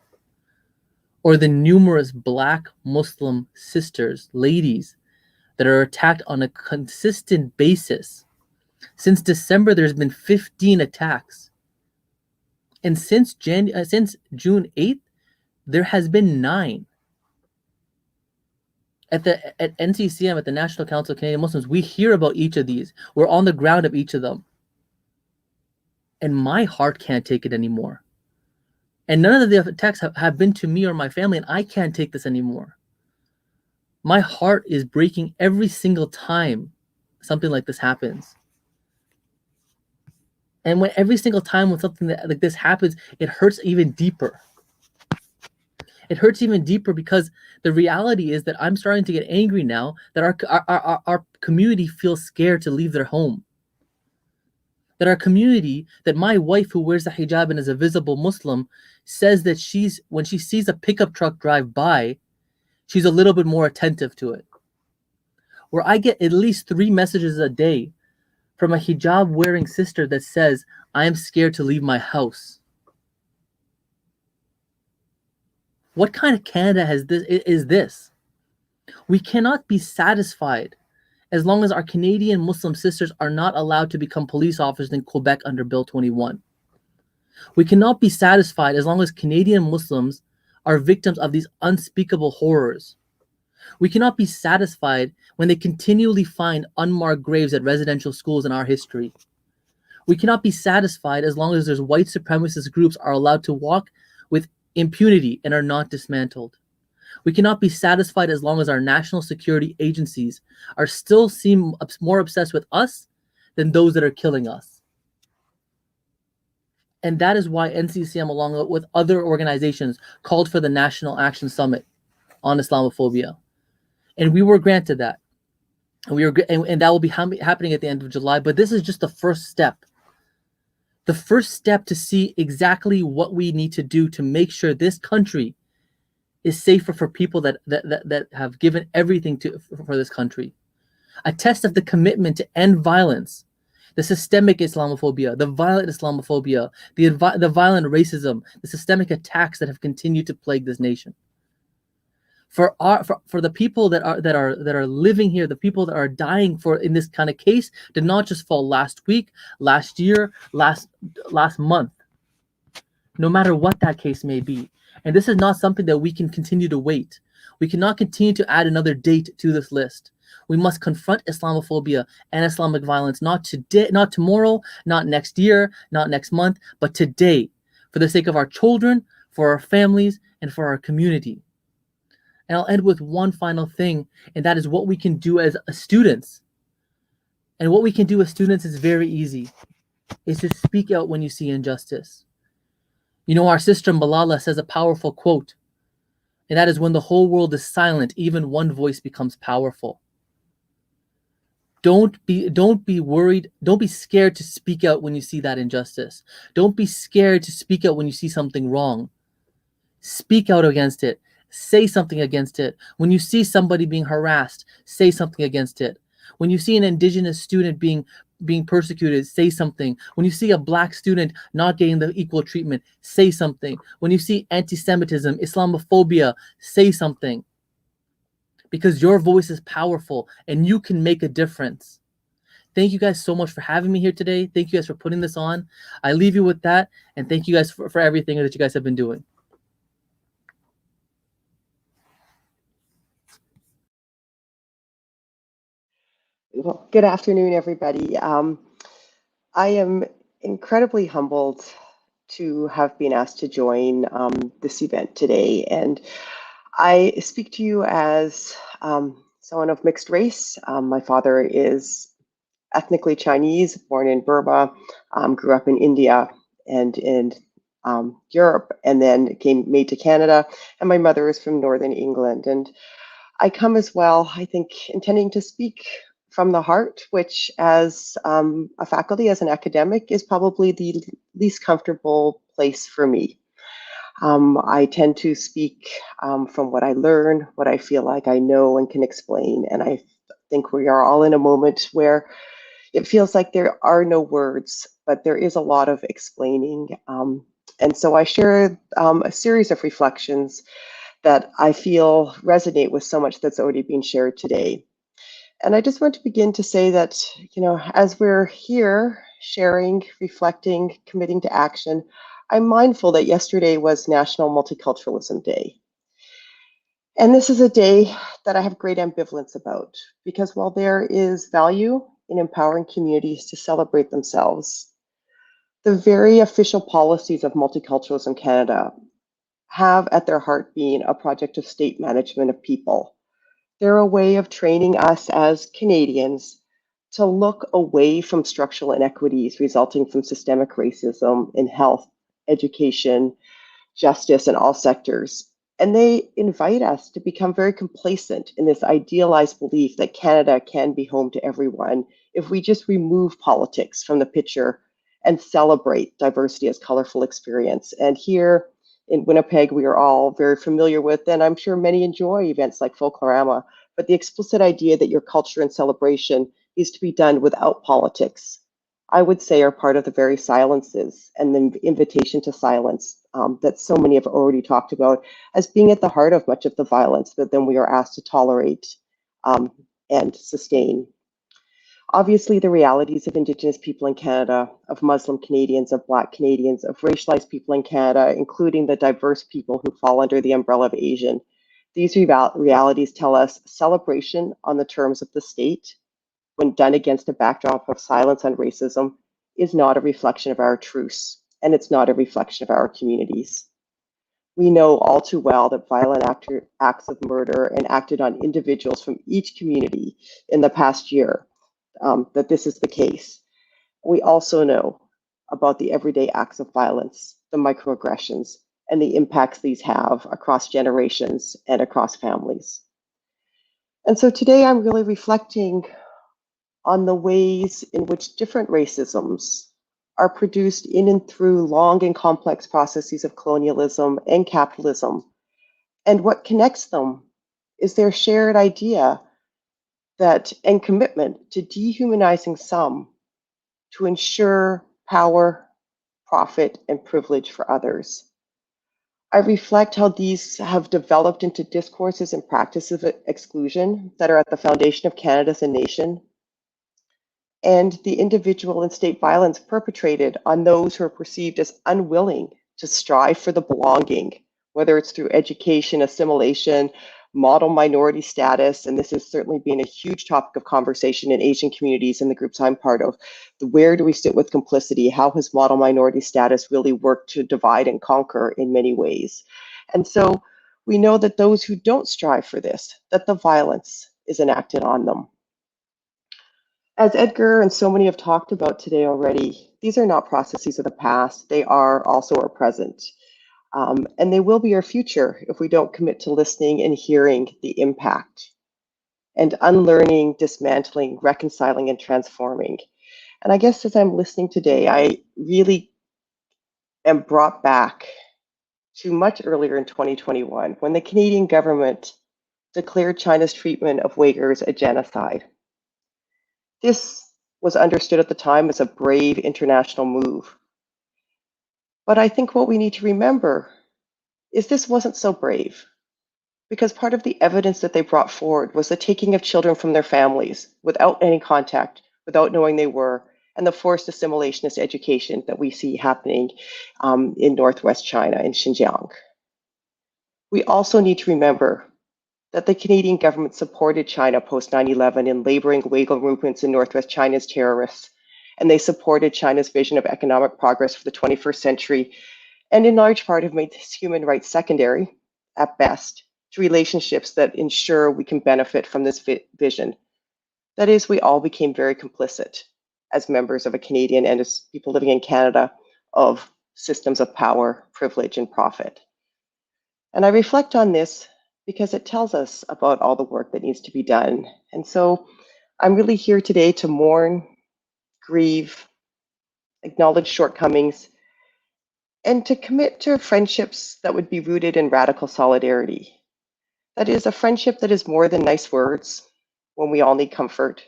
or the numerous Black Muslim sisters, ladies, that are attacked on a consistent basis. Since December, there's been 15 attacks. And since June 8th, there has been 9. At NCCM, at the National Council of Canadian Muslims, we hear about each of these. We're on the ground of each of them. And my heart can't take it anymore. And none of the attacks have been to me or my family, and I can't take this anymore. My heart is breaking every single time something like this happens. And every single time when something like this happens, it hurts even deeper. It hurts even deeper because the reality is that I'm starting to get angry now that our community feels scared to leave their home. That our community, that my wife who wears the hijab and is a visible Muslim, says that when she sees a pickup truck drive by, she's a little bit more attentive to it. Where I get at least 3 messages a day from a hijab wearing sister that says, I am scared to leave my house. What kind of Canada is this? We cannot be satisfied as long as our Canadian Muslim sisters are not allowed to become police officers in Quebec under Bill 21. We cannot be satisfied as long as Canadian Muslims are victims of these unspeakable horrors. We cannot be satisfied when they continually find unmarked graves at residential schools in our history. We cannot be satisfied as long as there's white supremacist groups are allowed to walk with impunity and are not dismantled. We cannot be satisfied as long as our national security agencies are still seem more obsessed with us than those that are killing us. And that is why NCCM, along with other organizations, called for the National Action Summit on Islamophobia. And we were granted that. And that will be happening at the end of July. But this is just the first step. The first step to see exactly what we need to do to make sure this country is safer for people that have given everything for this country. A test of the commitment to end violence, the systemic Islamophobia, the violent Islamophobia, the violent racism, the systemic attacks that have continued to plague this nation. For the people that are living here, the people that are dying in this kind of case did not just fall last week, last year, last month. No matter what that case may be. And this is not something that we can continue to wait. We cannot continue to add another date to this list. We must confront Islamophobia and Islamic violence, not today, not tomorrow, not next year, not next month, but today, for the sake of our children, for our families, and for our community. And I'll end with one final thing, and that is what we can do as students. And what we can do as students is very easy. is to speak out when you see injustice. You know, our sister Malala says a powerful quote, and that is, when the whole world is silent, even one voice becomes powerful. Don't be worried. Don't be scared to speak out when you see that injustice. Don't be scared to speak out when you see something wrong. Speak out against it. Say something against it. When you see somebody being harassed, say something against it. When you see an Indigenous student being persecuted, say something. When you see a Black student not getting the equal treatment, say something. When you see anti-Semitism, Islamophobia, say something. Because your voice is powerful and you can make a difference. Thank you guys so much for having me here today. Thank you guys for putting this on. I leave you with that, and thank you guys for everything that you guys have been doing. Well, good afternoon, everybody. I am incredibly humbled to have been asked to join this event today. And I speak to you as someone of mixed race. My father is ethnically Chinese, born in Burma, grew up in India and in Europe, and then made to Canada. And my mother is from Northern England. And I come as well, I think, intending to speak from the heart, which as a faculty, as an academic, is probably the least comfortable place for me. I tend to speak from what I learn, what I feel like I know and can explain. And I think we are all in a moment where it feels like there are no words, but there is a lot of explaining. And so I share a series of reflections that I feel resonate with so much that's already been shared today. And I just want to begin to say that, you know, as we're here sharing, reflecting, committing to action, I'm mindful that yesterday was National Multiculturalism Day. And this is a day that I have great ambivalence about, because while there is value in empowering communities to celebrate themselves, the very official policies of Multiculturalism Canada have at their heart been a project of state management of people. They're a way of training us as Canadians to look away from structural inequities resulting from systemic racism in health, education, justice, in all sectors. And they invite us to become very complacent in this idealized belief that Canada can be home to everyone if we just remove politics from the picture and celebrate diversity as colorful experience. And here in Winnipeg, we are all very familiar with, and I'm sure many enjoy events like Folklorama, but the explicit idea that your culture and celebration is to be done without politics, I would say, are part of the very silences and the invitation to silence that so many have already talked about as being at the heart of much of the violence that then we are asked to tolerate and sustain. Obviously, the realities of Indigenous people in Canada, of Muslim Canadians, of Black Canadians, of racialized people in Canada, including the diverse people who fall under the umbrella of Asian, these realities tell us celebration on the terms of the state, when done against a backdrop of silence on racism, is not a reflection of our truths, and it's not a reflection of our communities. We know all too well that violent acts of murder enacted on individuals from each community in the past year, that this is the case. We also know about the everyday acts of violence, the microaggressions, and the impacts these have across generations and across families. And so today I'm really reflecting on the ways in which different racisms are produced in and through long and complex processes of colonialism and capitalism. And what connects them is their shared idea that and commitment to dehumanizing some to ensure power, profit, and privilege for others. I reflect how these have developed into discourses and practices of exclusion that are at the foundation of Canada as a nation, and the individual and state violence perpetrated on those who are perceived as unwilling to strive for the belonging, whether it's through education, assimilation, model minority status, and this has certainly been a huge topic of conversation in Asian communities and the groups I'm part of. Where do we sit with complicity? How has model minority status really worked to divide and conquer in many ways? And so we know that those who don't strive for this, that the violence is enacted on them. As Edgar and so many have talked about today already, these are not processes of the past. They are also our present. And they will be our future if we don't commit to listening and hearing the impact and unlearning, dismantling, reconciling, and transforming. And I guess as I'm listening today, I really am brought back to much earlier in 2021 when the Canadian government declared China's treatment of Uyghurs a genocide. This was understood at the time as a brave international move. But I think what we need to remember is this wasn't so brave, because part of the evidence that they brought forward was the taking of children from their families without any contact, without knowing they were, and the forced assimilationist education that we see happening in Northwest China, in Xinjiang. We also need to remember that the Canadian government supported China post 9/11 in laboring Uyghur movements in Northwest China as terrorists, and they supported China's vision of economic progress for the 21st century, and in large part have made this human rights secondary, at best, to relationships that ensure we can benefit from this vision. That is, we all became very complicit as members of a Canadian and as people living in Canada of systems of power, privilege, and profit. And I reflect on this because it tells us about all the work that needs to be done. And so I'm really here today to mourn, grieve, acknowledge shortcomings, and to commit to friendships that would be rooted in radical solidarity. That is a friendship that is more than nice words when we all need comfort,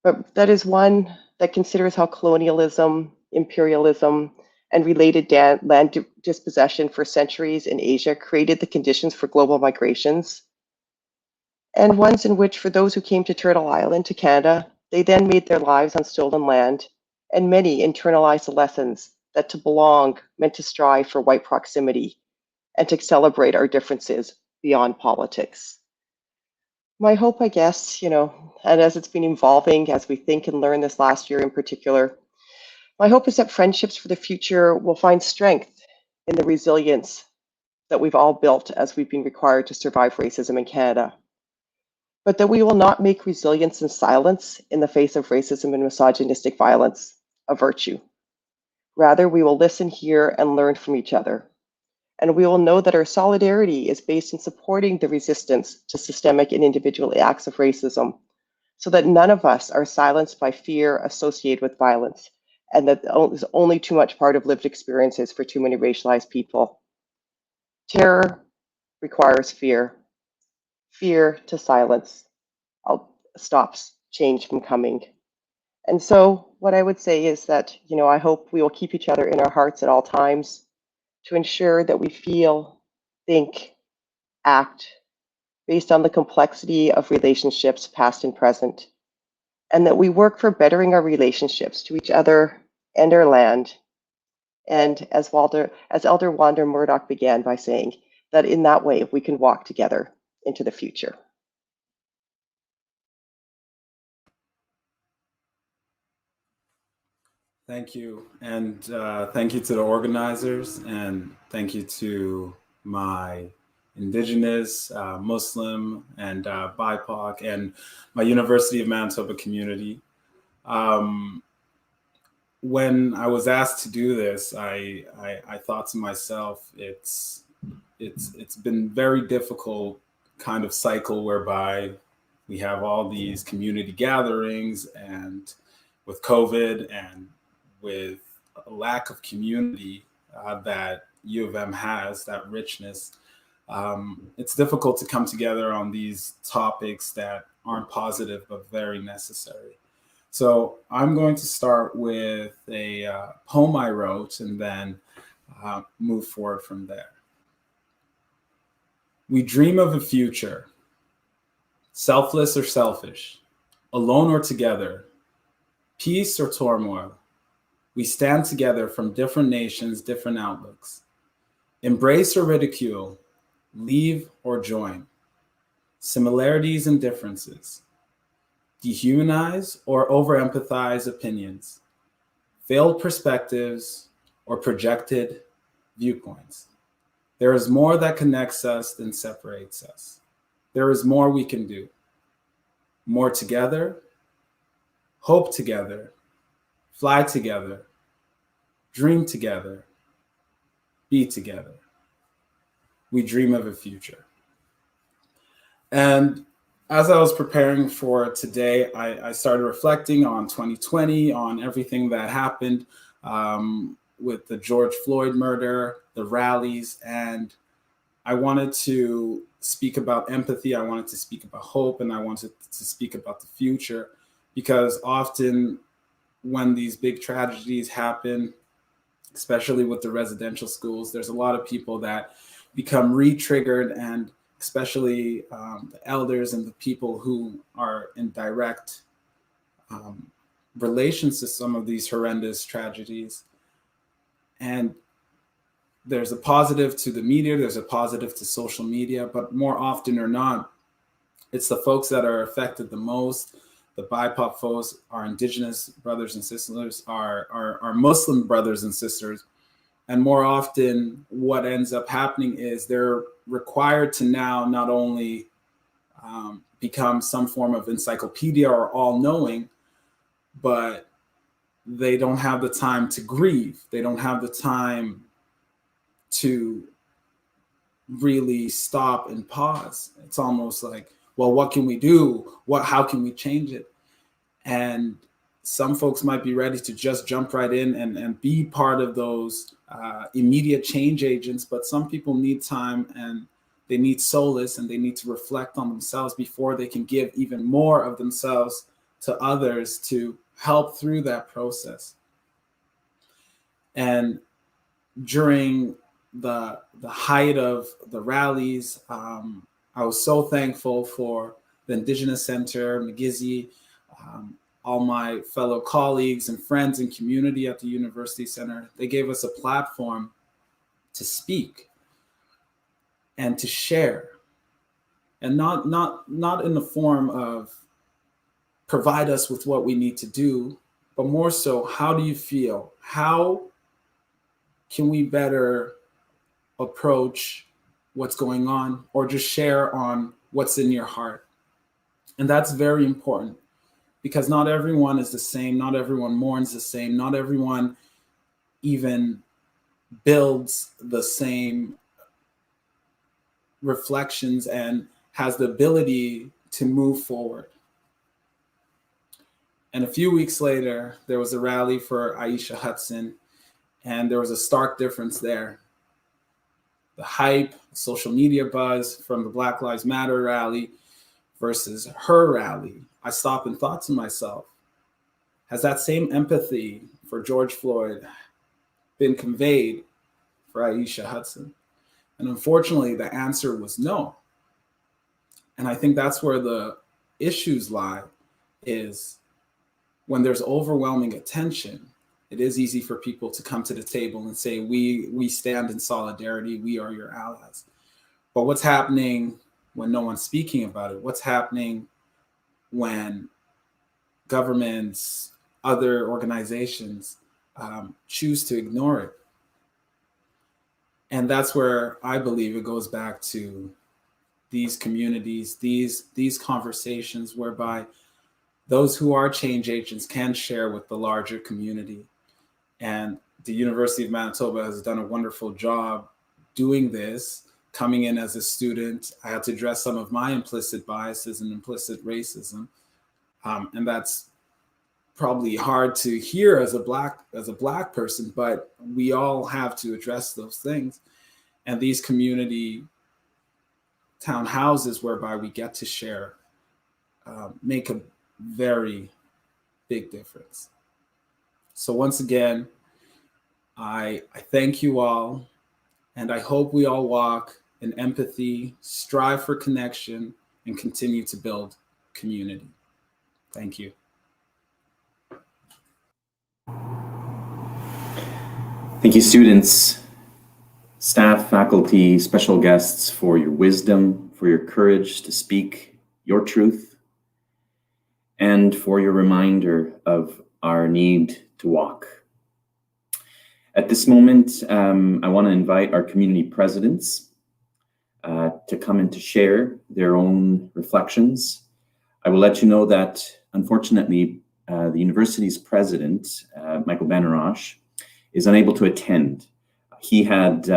but that is one that considers how colonialism, imperialism, and related land dispossession for centuries in Asia created the conditions for global migrations, and ones in which, for those who came to Turtle Island, to Canada, they then made their lives on stolen land, and many internalized the lessons that to belong meant to strive for white proximity and to celebrate our differences beyond politics. My hope, I guess, and as it's been evolving, as we think and learn this last year in particular, my hope is that friendships for the future will find strength in the resilience that we've all built as we've been required to survive racism in Canada. But that we will not make resilience and silence in the face of racism and misogynistic violence a virtue. Rather, we will listen, hear, and learn from each other. And we will know that our solidarity is based in supporting the resistance to systemic and individual acts of racism, so that none of us are silenced by fear associated with violence, and that is only too much part of lived experiences for too many racialized people. Terror requires fear. Fear to silence stops change from coming. And so what I would say is that, I hope we will keep each other in our hearts at all times to ensure that we feel, think, act based on the complexity of relationships past and present, and that we work for bettering our relationships to each other and our land. And as Elder Wanda Murdock began by saying, that in that way we can walk together into the future. Thank you. And thank you to the organizers, and thank you to my Indigenous, Muslim, and BIPOC, and my University of Manitoba community. When I was asked to do this, I thought to myself, it's been very difficult kind of cycle whereby we have all these community gatherings, and with COVID and with a lack of community that U of M has, that richness, it's difficult to come together on these topics that aren't positive but very necessary. So I'm going to start with a poem I wrote and then move forward from there. We dream of a future, selfless or selfish, alone or together, peace or turmoil. We stand together from different nations, different outlooks. Embrace or ridicule, leave or join. Similarities and differences. Dehumanize or over-empathize opinions. Failed perspectives or projected viewpoints. There is more that connects us than separates us. There is more we can do. More together, hope together, fly together, dream together, be together. We dream of a future. And as I was preparing for today, I started reflecting on 2020, on everything that happened with the George Floyd murder, the rallies, and I wanted to speak about empathy. I wanted to speak about hope, and I wanted to speak about the future, because often when these big tragedies happen, especially with the residential schools, there's a lot of people that become re-triggered, and especially the elders and the people who are in direct relations to some of these horrendous tragedies. And there's a positive to the media, there's a positive to social media, but more often or not, it's the folks that are affected the most. The BIPOC folks, our Indigenous brothers and sisters, our Muslim brothers and sisters. And more often, what ends up happening is they're required to now not only become some form of encyclopedia or all-knowing, but they don't have the time to grieve. They don't have the time to really stop and pause. It's almost like, well, what can we do? How can we change it? And some folks might be ready to just jump right in and be part of those immediate change agents, but some people need time, and they need solace, and they need to reflect on themselves before they can give even more of themselves to others to help through that process. And during the height of the rallies, I was so thankful for the Indigenous Center, McGizzy, all my fellow colleagues and friends and community at the University Center. They gave us a platform to speak and to share, and not in the form of provide us with what we need to do, but more so, how do you feel? How can we better approach what's going on, or just share on what's in your heart? And that's very important, because not everyone is the same. Not everyone mourns the same. Not everyone even builds the same reflections and has the ability to move forward. And a few weeks later, there was a rally for Aisha Hudson, and there was a stark difference there. The hype, social media buzz from the Black Lives Matter rally versus her rally. I stopped and thought to myself, has that same empathy for George Floyd been conveyed for Aisha Hudson? And unfortunately, the answer was no. And I think that's where the issues lie, is when there's overwhelming attention, it is easy for people to come to the table and say, we stand in solidarity, we are your allies. But what's happening when no one's speaking about it? What's happening when governments, other organizations choose to ignore it? And that's where I believe it goes back to these communities, these conversations whereby those who are change agents can share with the larger community. And the University of Manitoba has done a wonderful job doing this. Coming in as a student, I had to address some of my implicit biases and implicit racism. And that's probably hard to hear as a black person, but we all have to address those things. And these community townhouses whereby we get to share make a very big difference. So once again, I thank you all, and I hope we all walk in empathy, strive for connection, and continue to build community. Thank you. Thank you, students, staff, faculty, special guests, for your wisdom, for your courage to speak your truth, and for your reminder of our need to walk. At this moment, I want to invite our community presidents to come and to share their own reflections. I will let you know that, unfortunately, the university's president, Michael Benarosh, is unable to attend. He had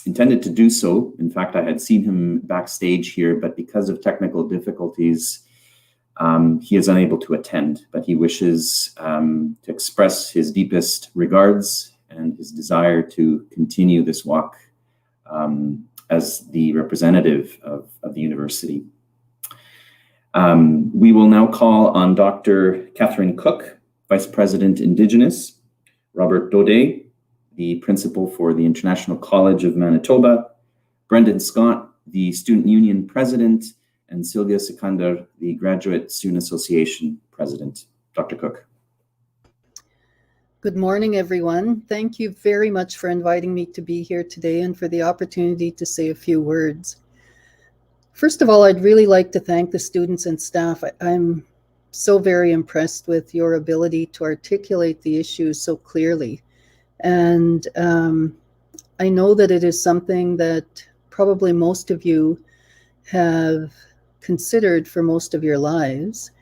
intended to do so. In fact, I had seen him backstage here, but because of technical difficulties, he is unable to attend. But he wishes to express his deepest regards and his desire to continue this walk as the representative of the university. We will now call on Dr. Catherine Cook, Vice President Indigenous, Robert Daudet, the Principal for the International College of Manitoba, Brendan Scott, the Student Union President, and Sylvia Sikandar, the Graduate Student Association President. Dr. Cook. Good morning, everyone. Thank you very much for inviting me to be here today and for the opportunity to say a few words. First of all, I'd really like to thank the students and staff. I'm so very impressed with your ability to articulate the issues so clearly. And I know that it is something that probably most of you have considered for most of your lives.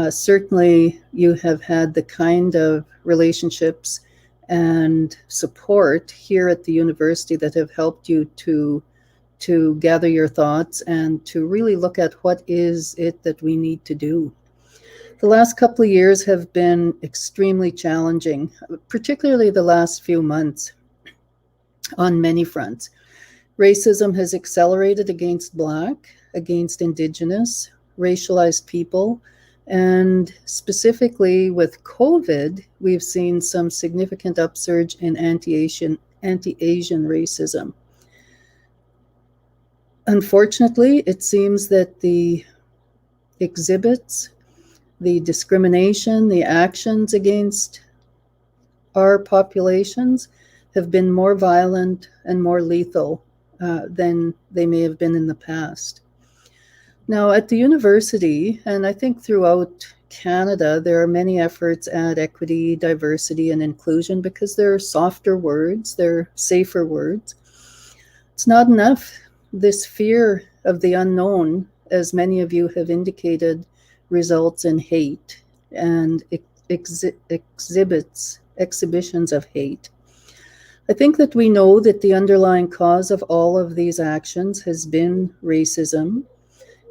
Certainly, you have had the kind of relationships and support here at the university that have helped you to gather your thoughts and to really look at what is it that we need to do. The last couple of years have been extremely challenging, particularly the last few months on many fronts. Racism has accelerated against Black, against Indigenous, racialized people, and specifically with COVID, we've seen some significant upsurge in anti-Asian racism. Unfortunately, it seems that the exhibits, the discrimination, the actions against our populations have been more violent and more lethal than they may have been in the past. Now, at the university, and I think throughout Canada, there are many efforts at equity, diversity, and inclusion because they're softer words, they're safer words. It's not enough. This fear of the unknown, as many of you have indicated, results in hate and exhibitions of hate. I think that we know that the underlying cause of all of these actions has been racism.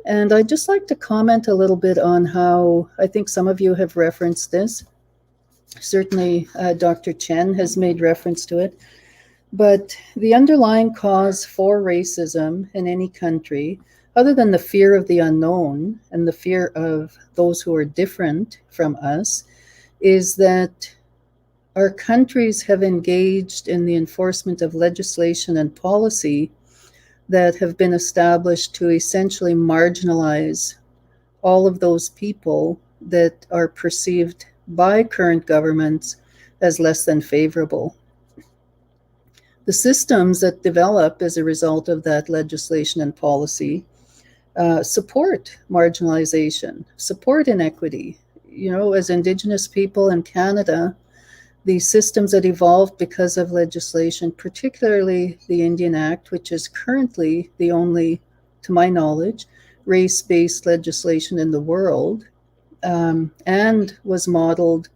And I'd just like to comment a little bit on how I think some of you have referenced this. Certainly, Dr. Chen has made reference to it. But the underlying cause for racism in any country, other than the fear of the unknown and the fear of those who are different from us, is that our countries have engaged in the enforcement of legislation and policy that have been established to essentially marginalize all of those people that are perceived by current governments as less than favorable. The systems that develop as a result of that legislation and policy support marginalization, support inequity. You know, as Indigenous people in Canada, the systems that evolved because of legislation, particularly the Indian Act, which is currently the only, to my knowledge, race-based legislation in the world, and was modeled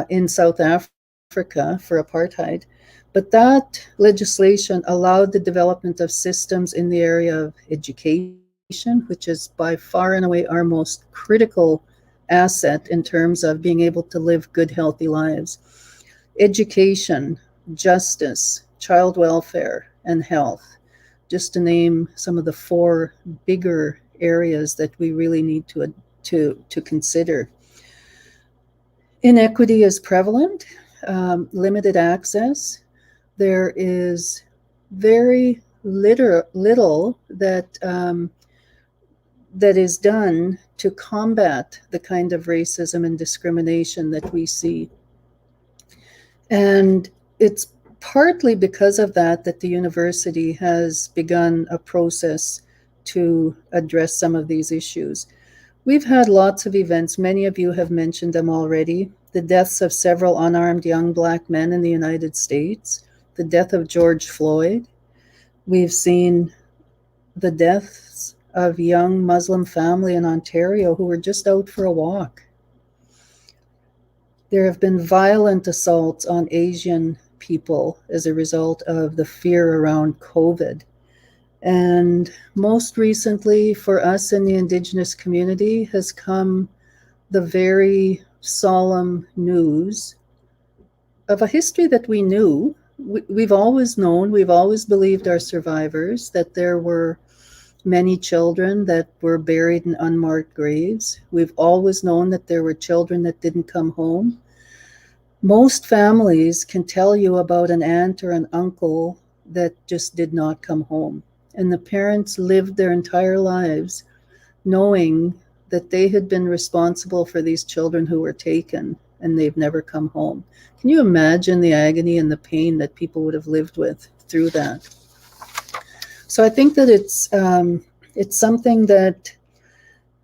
in South Africa for apartheid. But that legislation allowed the development of systems in the area of education, which is by far and away our most critical asset in terms of being able to live good, healthy lives. Education, justice, child welfare, and health, just to name some of the four bigger areas that we really need to consider. Inequity is prevalent, limited access. There is very little that is done to combat the kind of racism and discrimination that we see. And it's partly because of that the university has begun a process to address some of these issues. We've had lots of events. Many of you have mentioned them already. The deaths of several unarmed young Black men in the United States, the death of George Floyd. We've seen the deaths of young Muslim family in Ontario who were just out for a walk. There have been violent assaults on Asian people as a result of the fear around COVID. And most recently, for us in the Indigenous community, has come the very solemn news of a history that we knew. We've always known, we've always believed our survivors, that there were many children that were buried in unmarked graves. We've always known that there were children that didn't come home. Most families can tell you about an aunt or an uncle that just did not come home. And the parents lived their entire lives knowing that they had been responsible for these children who were taken and they've never come home. Can you imagine the agony and the pain that people would have lived with through that? So I think that it's something that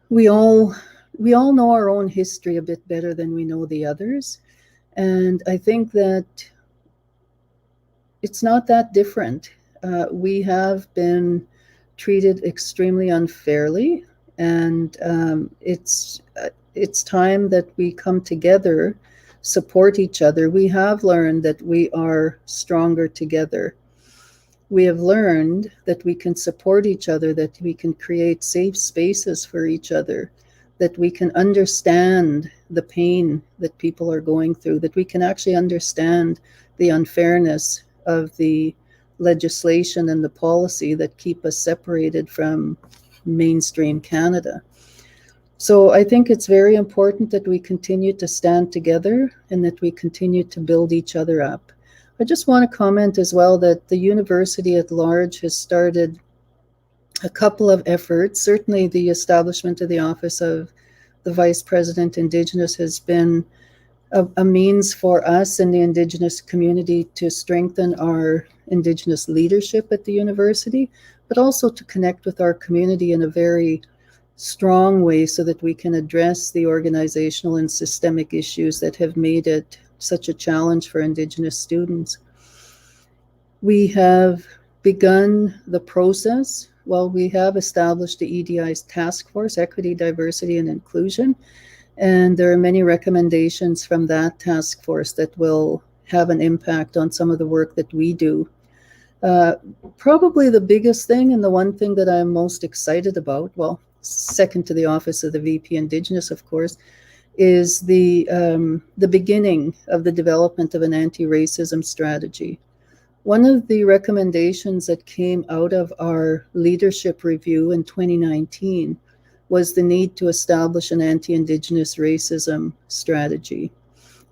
we all know our own history a bit better than we know the others. And I think that it's not that different. We have been treated extremely unfairly, and it's time that we come together, support each other. We have learned that we are stronger together. We have learned that we can support each other, that we can create safe spaces for each other, that we can understand the pain that people are going through, that we can actually understand the unfairness of the legislation and the policy that keep us separated from mainstream Canada. So I think it's very important that we continue to stand together and that we continue to build each other up. I just want to comment as well that the university at large has started a couple of efforts. Certainly the establishment of the Office of the Vice President Indigenous has been a means for us in the Indigenous community to strengthen our Indigenous leadership at the university, but also to connect with our community in a very strong way so that we can address the organizational and systemic issues that have made it such a challenge for Indigenous students. We have begun the process. Well, we have established the EDI's task force, Equity, Diversity, and Inclusion, and there are many recommendations from that task force that will have an impact on some of the work that we do. Probably the biggest thing, and the one thing that I'm most excited about, well, second to the Office of the VP Indigenous, of course, is the beginning of the development of an anti-racism strategy. One of the recommendations that came out of our leadership review in 2019 was the need to establish an anti-Indigenous racism strategy.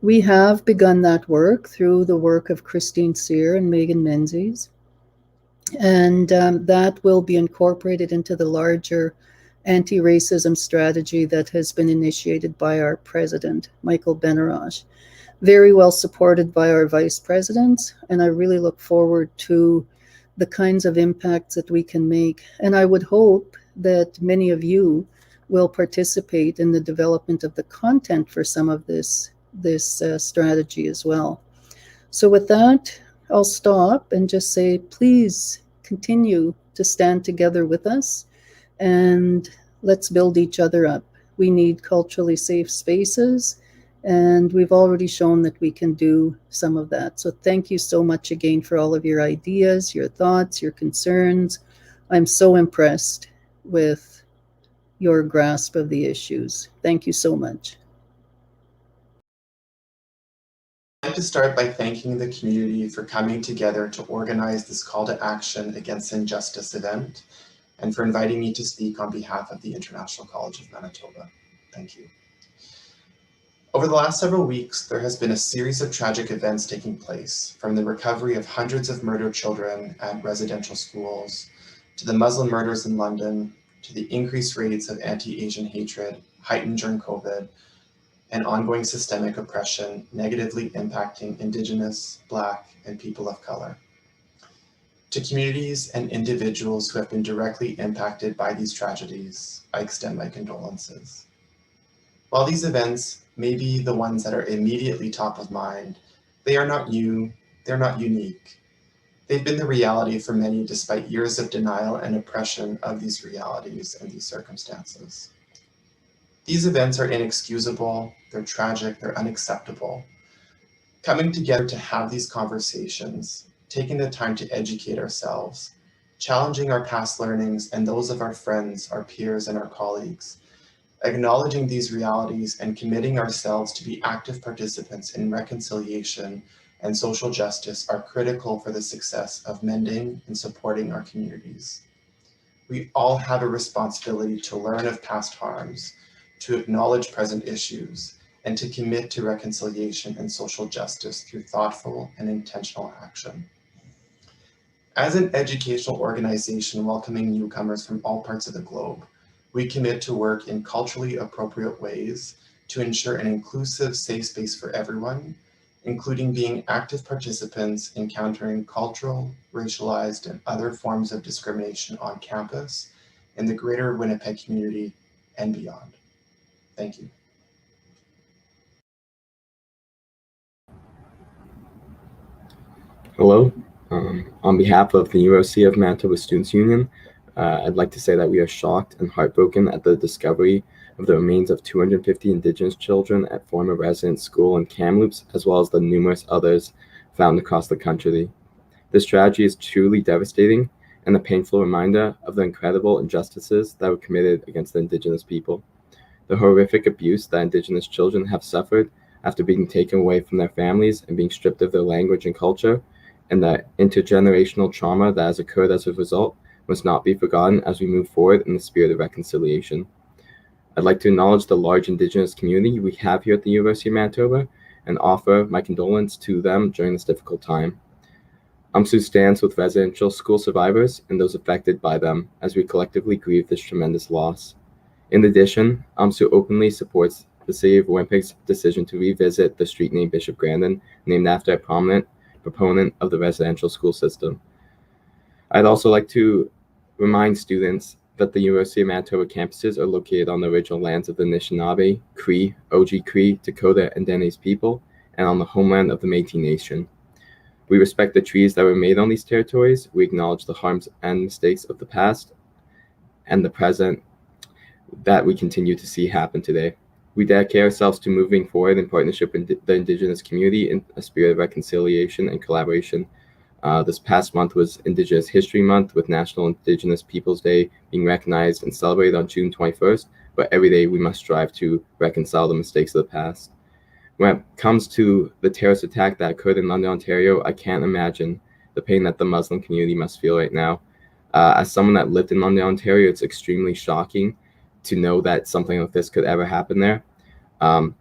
We have begun that work through the work of Christine Sear and Meghan Menzies, and that will be incorporated into the larger anti-racism strategy that has been initiated by our president, Michael Benarosh. Very well supported by our vice presidents, and I really look forward to the kinds of impacts that we can make. And I would hope that many of you will participate in the development of the content for some of this strategy as well. So with that, I'll stop and just say, please continue to stand together with us and let's build each other up. We need culturally safe spaces, and we've already shown that we can do some of that. So thank you so much again for all of your ideas, your thoughts, your concerns. I'm so impressed with your grasp of the issues. Thank you so much. I'd like to start by thanking the community for coming together to organize this call to action against injustice event, and for inviting me to speak on behalf of the International College of Manitoba. Thank you. Over the last several weeks, there has been a series of tragic events taking place, from the recovery of hundreds of murdered children at residential schools, to the Muslim murders in London, to the increased rates of anti-Asian hatred heightened during COVID, and ongoing systemic oppression negatively impacting Indigenous, Black, and people of color. To communities and individuals who have been directly impacted by these tragedies, I extend my condolences. While these events may be the ones that are immediately top of mind, they are not new, they're not unique. They've been the reality for many despite years of denial and oppression of these realities and these circumstances. These events are inexcusable, they're tragic, they're unacceptable. Coming together to have these conversations, taking the time to educate ourselves, challenging our past learnings and those of our friends, our peers, and our colleagues, acknowledging these realities and committing ourselves to be active participants in reconciliation and social justice are critical for the success of mending and supporting our communities. We all have a responsibility to learn of past harms, to acknowledge present issues, and to commit to reconciliation and social justice through thoughtful and intentional action. As an educational organization welcoming newcomers from all parts of the globe, we commit to work in culturally appropriate ways to ensure an inclusive, safe space for everyone, including being active participants in countering cultural, racialized, and other forms of discrimination on campus, in the greater Winnipeg community, and beyond. Thank you. Hello. On behalf of the University of Manitoba Students' Union, I'd like to say that we are shocked and heartbroken at the discovery of the remains of 250 Indigenous children at former resident school in Kamloops, as well as the numerous others found across the country. This tragedy is truly devastating and a painful reminder of the incredible injustices that were committed against the Indigenous people. The horrific abuse that Indigenous children have suffered after being taken away from their families and being stripped of their language and culture, and the intergenerational trauma that has occurred as a result must not be forgotten as we move forward in the spirit of reconciliation. I'd like to acknowledge the large Indigenous community we have here at the University of Manitoba and offer my condolences to them during this difficult time. UMSU stands with residential school survivors and those affected by them as we collectively grieve this tremendous loss. In addition, UMSU openly supports the City of Winnipeg's decision to revisit the street named Bishop Grandin, named after a prominent proponent of the residential school system. I'd also like to remind students that the University of Manitoba campuses are located on the original lands of the Anishinaabe, Cree, Oji-Cree, Dakota, and Dene people, and on the homeland of the Métis Nation. We respect the treaties that were made on these territories. We acknowledge the harms and mistakes of the past and the present that we continue to see happen today. We dedicate ourselves to moving forward in partnership with the Indigenous community in a spirit of reconciliation and collaboration. This past month was Indigenous History Month, with National Indigenous Peoples Day being recognized and celebrated on June 21st, but every day we must strive to reconcile the mistakes of the past. When it comes to the terrorist attack that occurred in London, Ontario, I can't imagine the pain that the Muslim community must feel right now. As someone that lived in London, Ontario, it's extremely shocking to know that something like this could ever happen there. And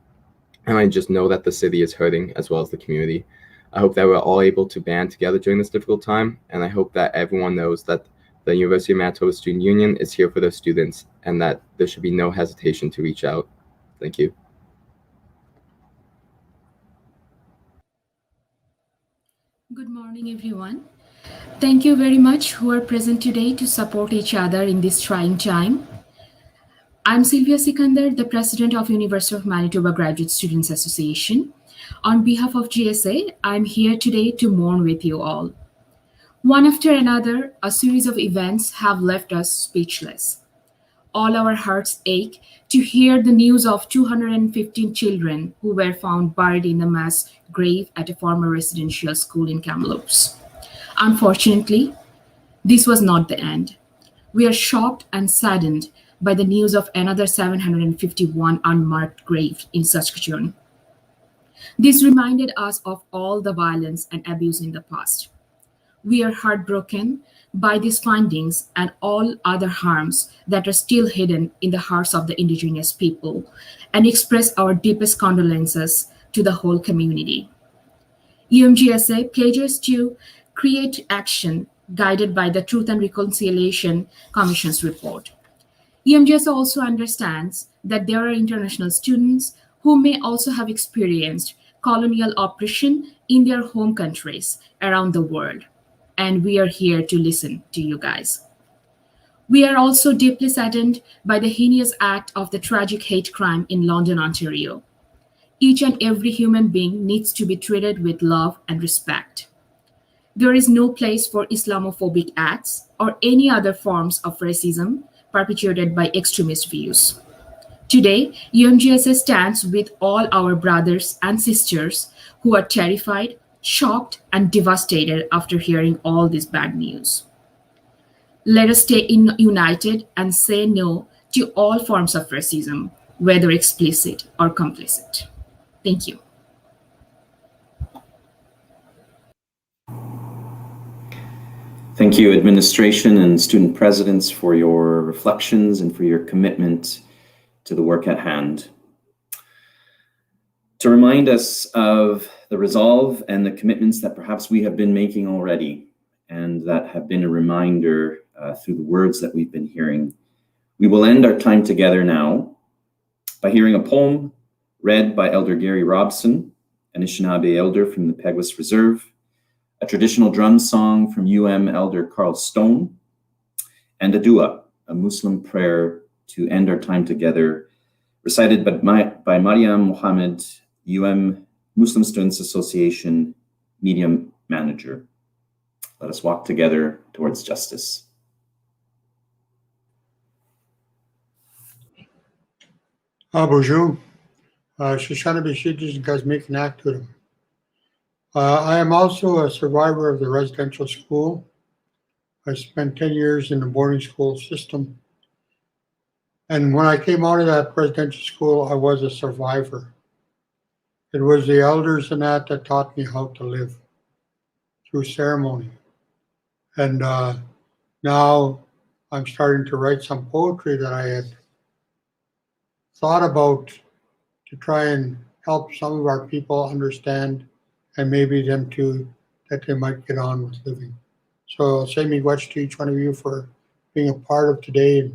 I just know that the city is hurting as well as the community. I hope that we're all able to band together during this difficult time, and I hope that everyone knows that the University of Manitoba Student Union is here for their students and that there should be no hesitation to reach out. Thank you. Good morning, everyone. Thank you very much who are present today to support each other in this trying time. I'm Sylvia Sikandar, the President of University of Manitoba Graduate Students Association. On behalf of GSA, I'm here today to mourn with you all. One after another, a series of events have left us speechless. All our hearts ache to hear the news of 215 children who were found buried in a mass grave at a former residential school in Kamloops. Unfortunately, this was not the end. We are shocked and saddened by the news of another 751 unmarked graves in Saskatchewan. This reminded us of all the violence and abuse in the past. We are heartbroken by these findings and all other harms that are still hidden in the hearts of the Indigenous people, and express our deepest condolences to the whole community. UMGSA pledges to create action guided by the Truth and Reconciliation Commission's report. UMGSA also understands that there are international students who may also have experienced colonial oppression in their home countries around the world, and we are here to listen to you guys. We are also deeply saddened by the heinous act of the tragic hate crime in London, Ontario. Each and every human being needs to be treated with love and respect. There is no place for Islamophobic acts or any other forms of racism perpetuated by extremist views. Today, UMGSS stands with all our brothers and sisters who are terrified, shocked, and devastated after hearing all this bad news. Let us stay united and say no to all forms of racism, whether explicit or complicit. Thank you. Thank you, administration and student presidents, for your reflections and for your commitment to the work at hand. To remind us of the resolve and the commitments that perhaps we have been making already, and that have been a reminder through the words that we've been hearing, we will end our time together now by hearing a poem read by Elder Gary Robson, an Anishinaabe elder from the Peguis Reserve, a traditional drum song from Elder Carl Stone, and a dua, a Muslim prayer to end our time together, recited by Mariam Mohammed, Muslim Students Association Media Manager. Let us walk together towards justice. Bonjour. Shoshana Bishidis and Kazmik Nakturim. I am also a survivor of the residential school. I spent 10 years in the boarding school system. And when I came out of that residential school, I was a survivor. It was the elders in that taught me how to live through ceremony. And now I'm starting to write some poetry that I had thought about to try and help some of our people understand, and maybe them too, that they might get on with living. So say miigwech to each one of you for being a part of today.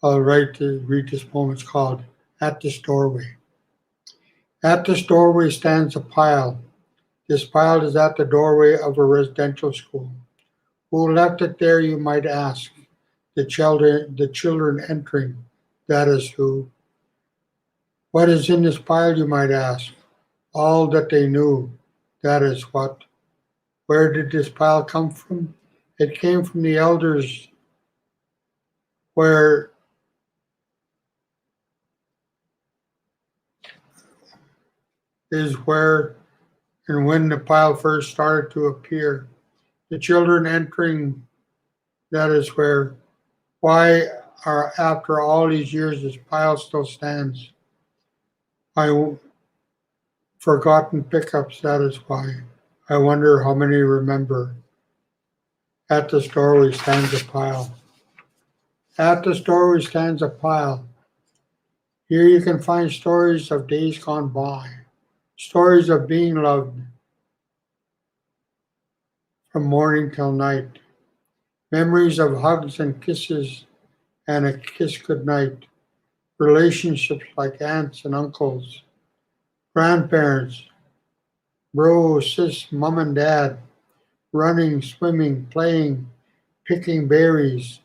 I'll read this poem. It's called At This Doorway. At this doorway stands a pile. This pile is at the doorway of a residential school. Who left it there, you might ask? The children entering, that is who. What is in this pile, you might ask? All that they knew, that is what. Where did this pile come from? It came from the elders, where is where and when the pile first started to appear. The children entering, that is where. Why are after all these years this pile still stands? Forgotten pickups, that is why. I wonder how many remember. At this doorway stands a pile. At this doorway stands a pile. Here you can find stories of days gone by, stories of being loved from morning till night, memories of hugs and kisses and a kiss goodnight, relationships like aunts and uncles, grandparents, bro, sis, mom and dad, running, swimming, playing, picking berries,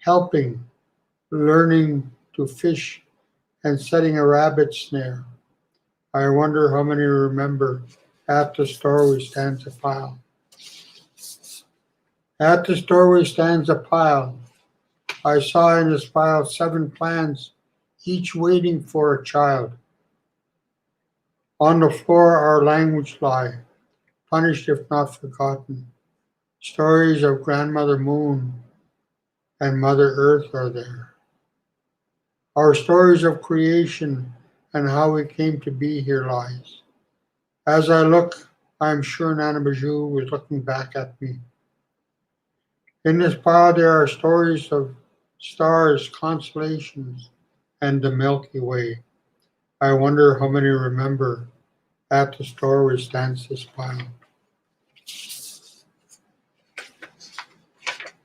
helping, learning to fish, and setting a rabbit snare. I wonder how many remember. At this doorway stands a pile. At this doorway stands a pile. I saw in this pile 7 plans, each waiting for a child. On the floor our language lie, punished if not forgotten. Stories of Grandmother Moon and Mother Earth are there. Our stories of creation and how we came to be here lies. As I look, I am sure Nana Bajou was looking back at me. In this pile there are stories of stars, constellations, and the Milky Way. I wonder how many remember. At this doorway stands this pile.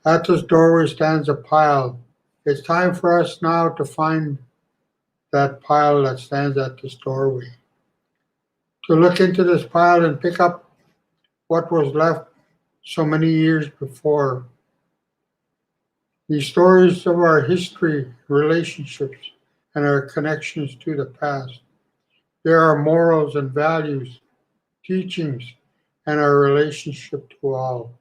At this doorway stands a pile. It's time for us now to find that pile that stands at this doorway. To look into this pile and pick up what was left so many years before. These stories of our history, relationships, and our connections to the past. There are morals and values, teachings, and our relationship to all.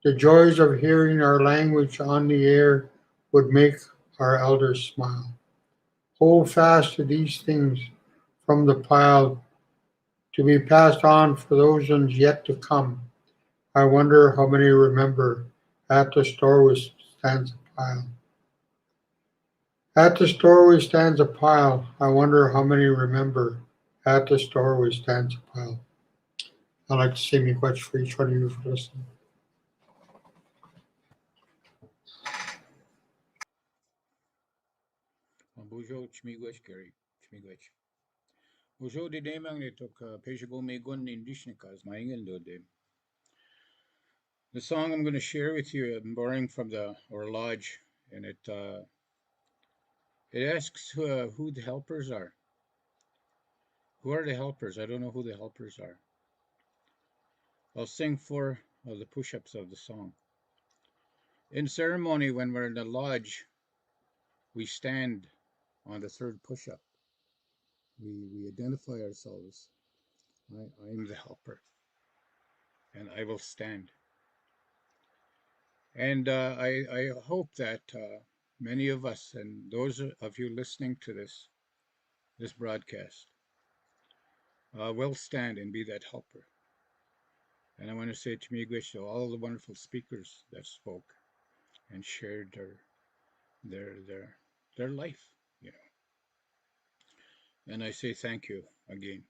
The joys of hearing our language on the air would make our elders smile. Hold fast to these things from the pile to be passed on for those ones yet to come. I wonder how many remember at the doorway stands a pile. At the doorway stands a pile. I wonder how many remember at the doorway stands a pile. I'd like to say miigwech for each one of you for listening. Bonjour, Chmigwech, Gary. Chmigwech. Bonjour, de demang ne tok peshago me gun indishnikas, my England. The song I'm going to share with you, I'm borrowing from the Lodge, and it asks who the helpers are. Who are the helpers? I don't know who the helpers are. I'll sing 4 of the push-ups of the song. In ceremony, when we're in the lodge, we stand on the 3rd push-up. We identify ourselves. I am the helper, and I will stand. And I hope that many of us, and those of you listening to this broadcast, will stand and be that helper. And I want to say to miigwech to all the wonderful speakers that spoke and shared their life, you know. And I say thank you again.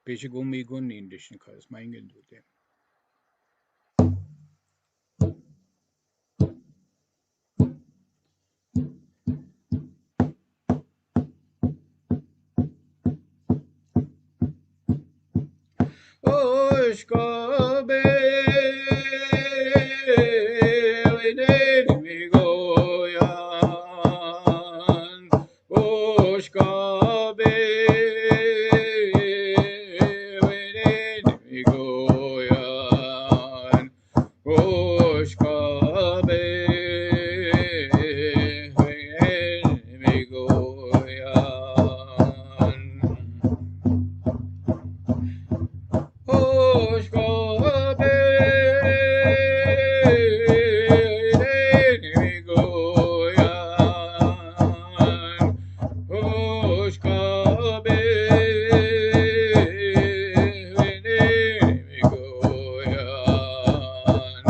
Peshagomi gun indish because my England do them. Oshkobe Migoyan Oshkobe Migoyan Oshkobe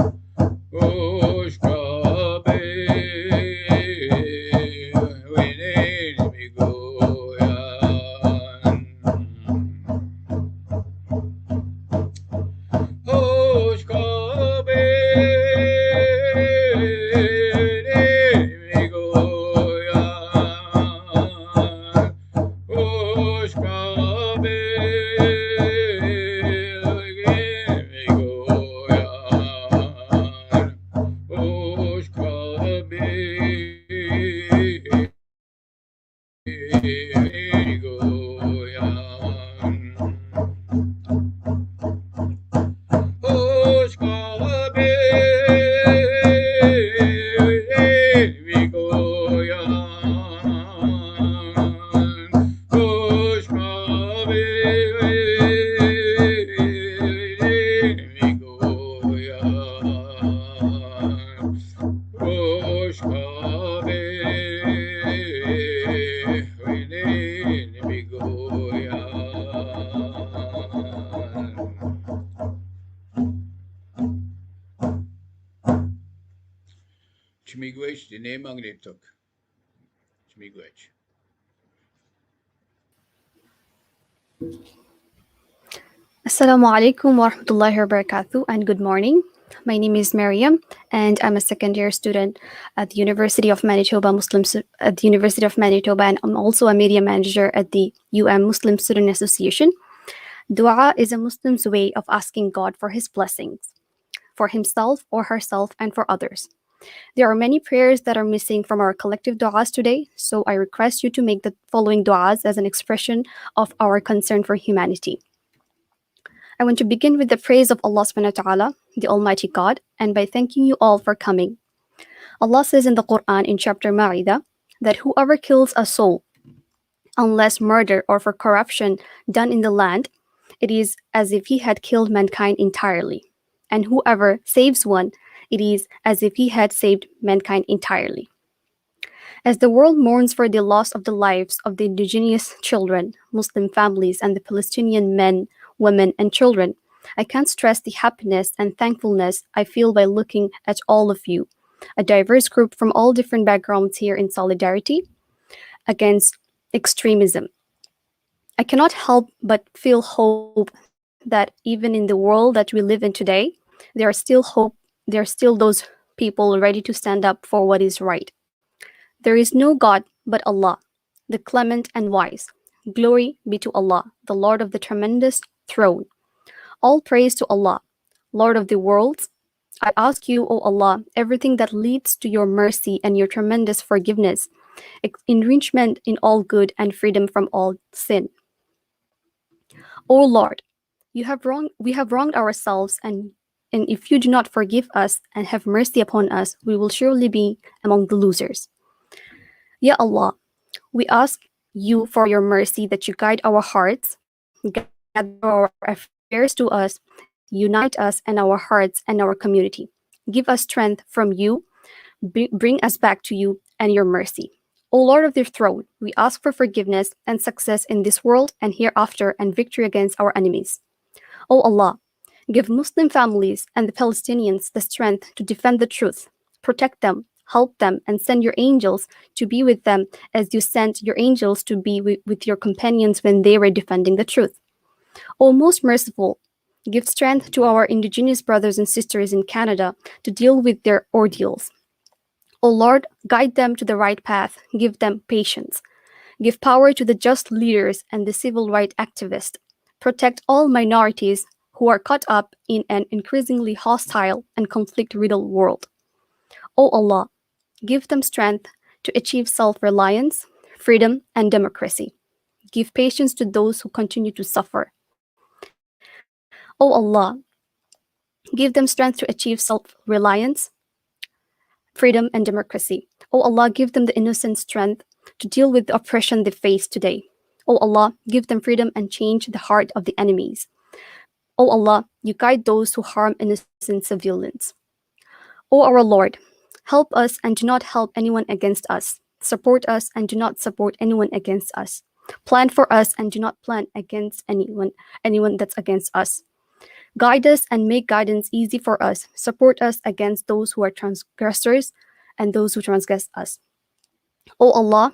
Chmigwech, the name Magnetok. Chmigwech. Assalamu alaikum wa rahmatullahi wa barakatuh, and good morning. My name is Mariam, and I'm a second-year student at the University of Manitoba and I'm also a media manager at the Muslim Student Association. Dua is a Muslim's way of asking God for his blessings, for himself or herself, and for others. There are many prayers that are missing from our collective du'as today, so I request you to make the following du'as as an expression of our concern for humanity. I want to begin with the praise of Allah subhanahu wa ta'ala, the Almighty God, and by thanking you all for coming. Allah says in the Qur'an in chapter Ma'idah that whoever kills a soul, unless murder or for corruption done in the land, it is as if he had killed mankind entirely. And whoever saves one, it is as if he had saved mankind entirely. As the world mourns for the loss of the lives of the indigenous children, Muslim families, and the Palestinian men, women, and children, I can't stress the happiness and thankfulness I feel by looking at all of you, a diverse group from all different backgrounds here in solidarity against extremism. I cannot help but feel hope that even in the world that we live in today, there are still those people ready to stand up for what is right. There is no God but Allah, the clement and wise. Glory be to Allah, the Lord of the tremendous throne. All praise to Allah, Lord of the worlds. I ask you, O Allah, everything that leads to your mercy and your tremendous forgiveness, enrichment in all good and freedom from all sin. O Lord, we have wronged ourselves, and if you do not forgive us and have mercy upon us, we will surely be among the losers. Ya Allah, we ask you for your mercy that you guide our hearts, gather our affairs to us, unite us and our hearts and our community. Give us strength from you, bring us back to you and your mercy. O Lord of the throne, we ask for forgiveness and success in this world and hereafter and victory against our enemies. O Allah, give Muslim families and the Palestinians the strength to defend the truth, protect them, help them, and send your angels to be with them as you sent your angels to be with your companions when they were defending the truth. O most merciful, give strength to our Indigenous brothers and sisters in Canada to deal with their ordeals. O Lord, guide them to the right path, give them patience. Give power to the just leaders and the civil rights activists. Protect all minorities who are caught up in an increasingly hostile and conflict-riddled world. O Allah, give them strength to achieve self-reliance, freedom, and democracy. Give patience to those who continue to suffer. O Allah, give them strength to achieve self-reliance, freedom, and democracy. O Allah, give them the innocent strength to deal with the oppression they face today. O Allah, give them freedom and change the heart of the enemies. O Allah, you guide those who harm innocent civilians. O our Lord, help us and do not help anyone against us. Support us and do not support anyone against us. Plan for us and do not plan against anyone that's against us. Guide us and make guidance easy for us. Support us against those who are transgressors and those who transgress us. O Allah,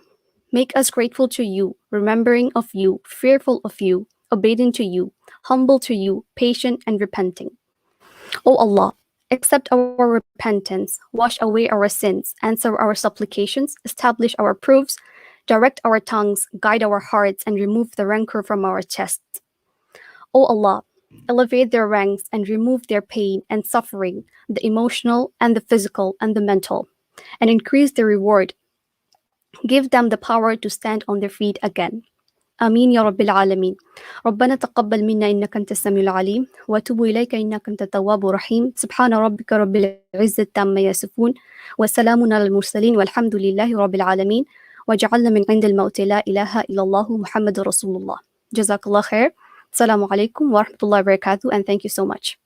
make us grateful to you, remembering of you, fearful of you, obedient to you, humble to you, patient and repenting. O Allah, accept our repentance, wash away our sins, answer our supplications, establish our proofs, direct our tongues, guide our hearts, and remove the rancor from our chests. O Allah, elevate their ranks and remove their pain and suffering, the emotional and the physical and the mental, and increase their reward. Give them the power to stand on their feet again. آمين يا رب العالمين. ربنا تقبل منا إنك أنت السميع العليم وتب إليك إنك أنت التواب الرحيم. سبحان ربك رب العزة عما يصفون وسلام على المرسلين والحمد لله رب العالمين وجعلنا من عند الموت لا إله إلا الله محمد رسول الله. جزاك الله خير. Assalamu alaikum wa rahmatullahi wa barakatuh, and thank you so much.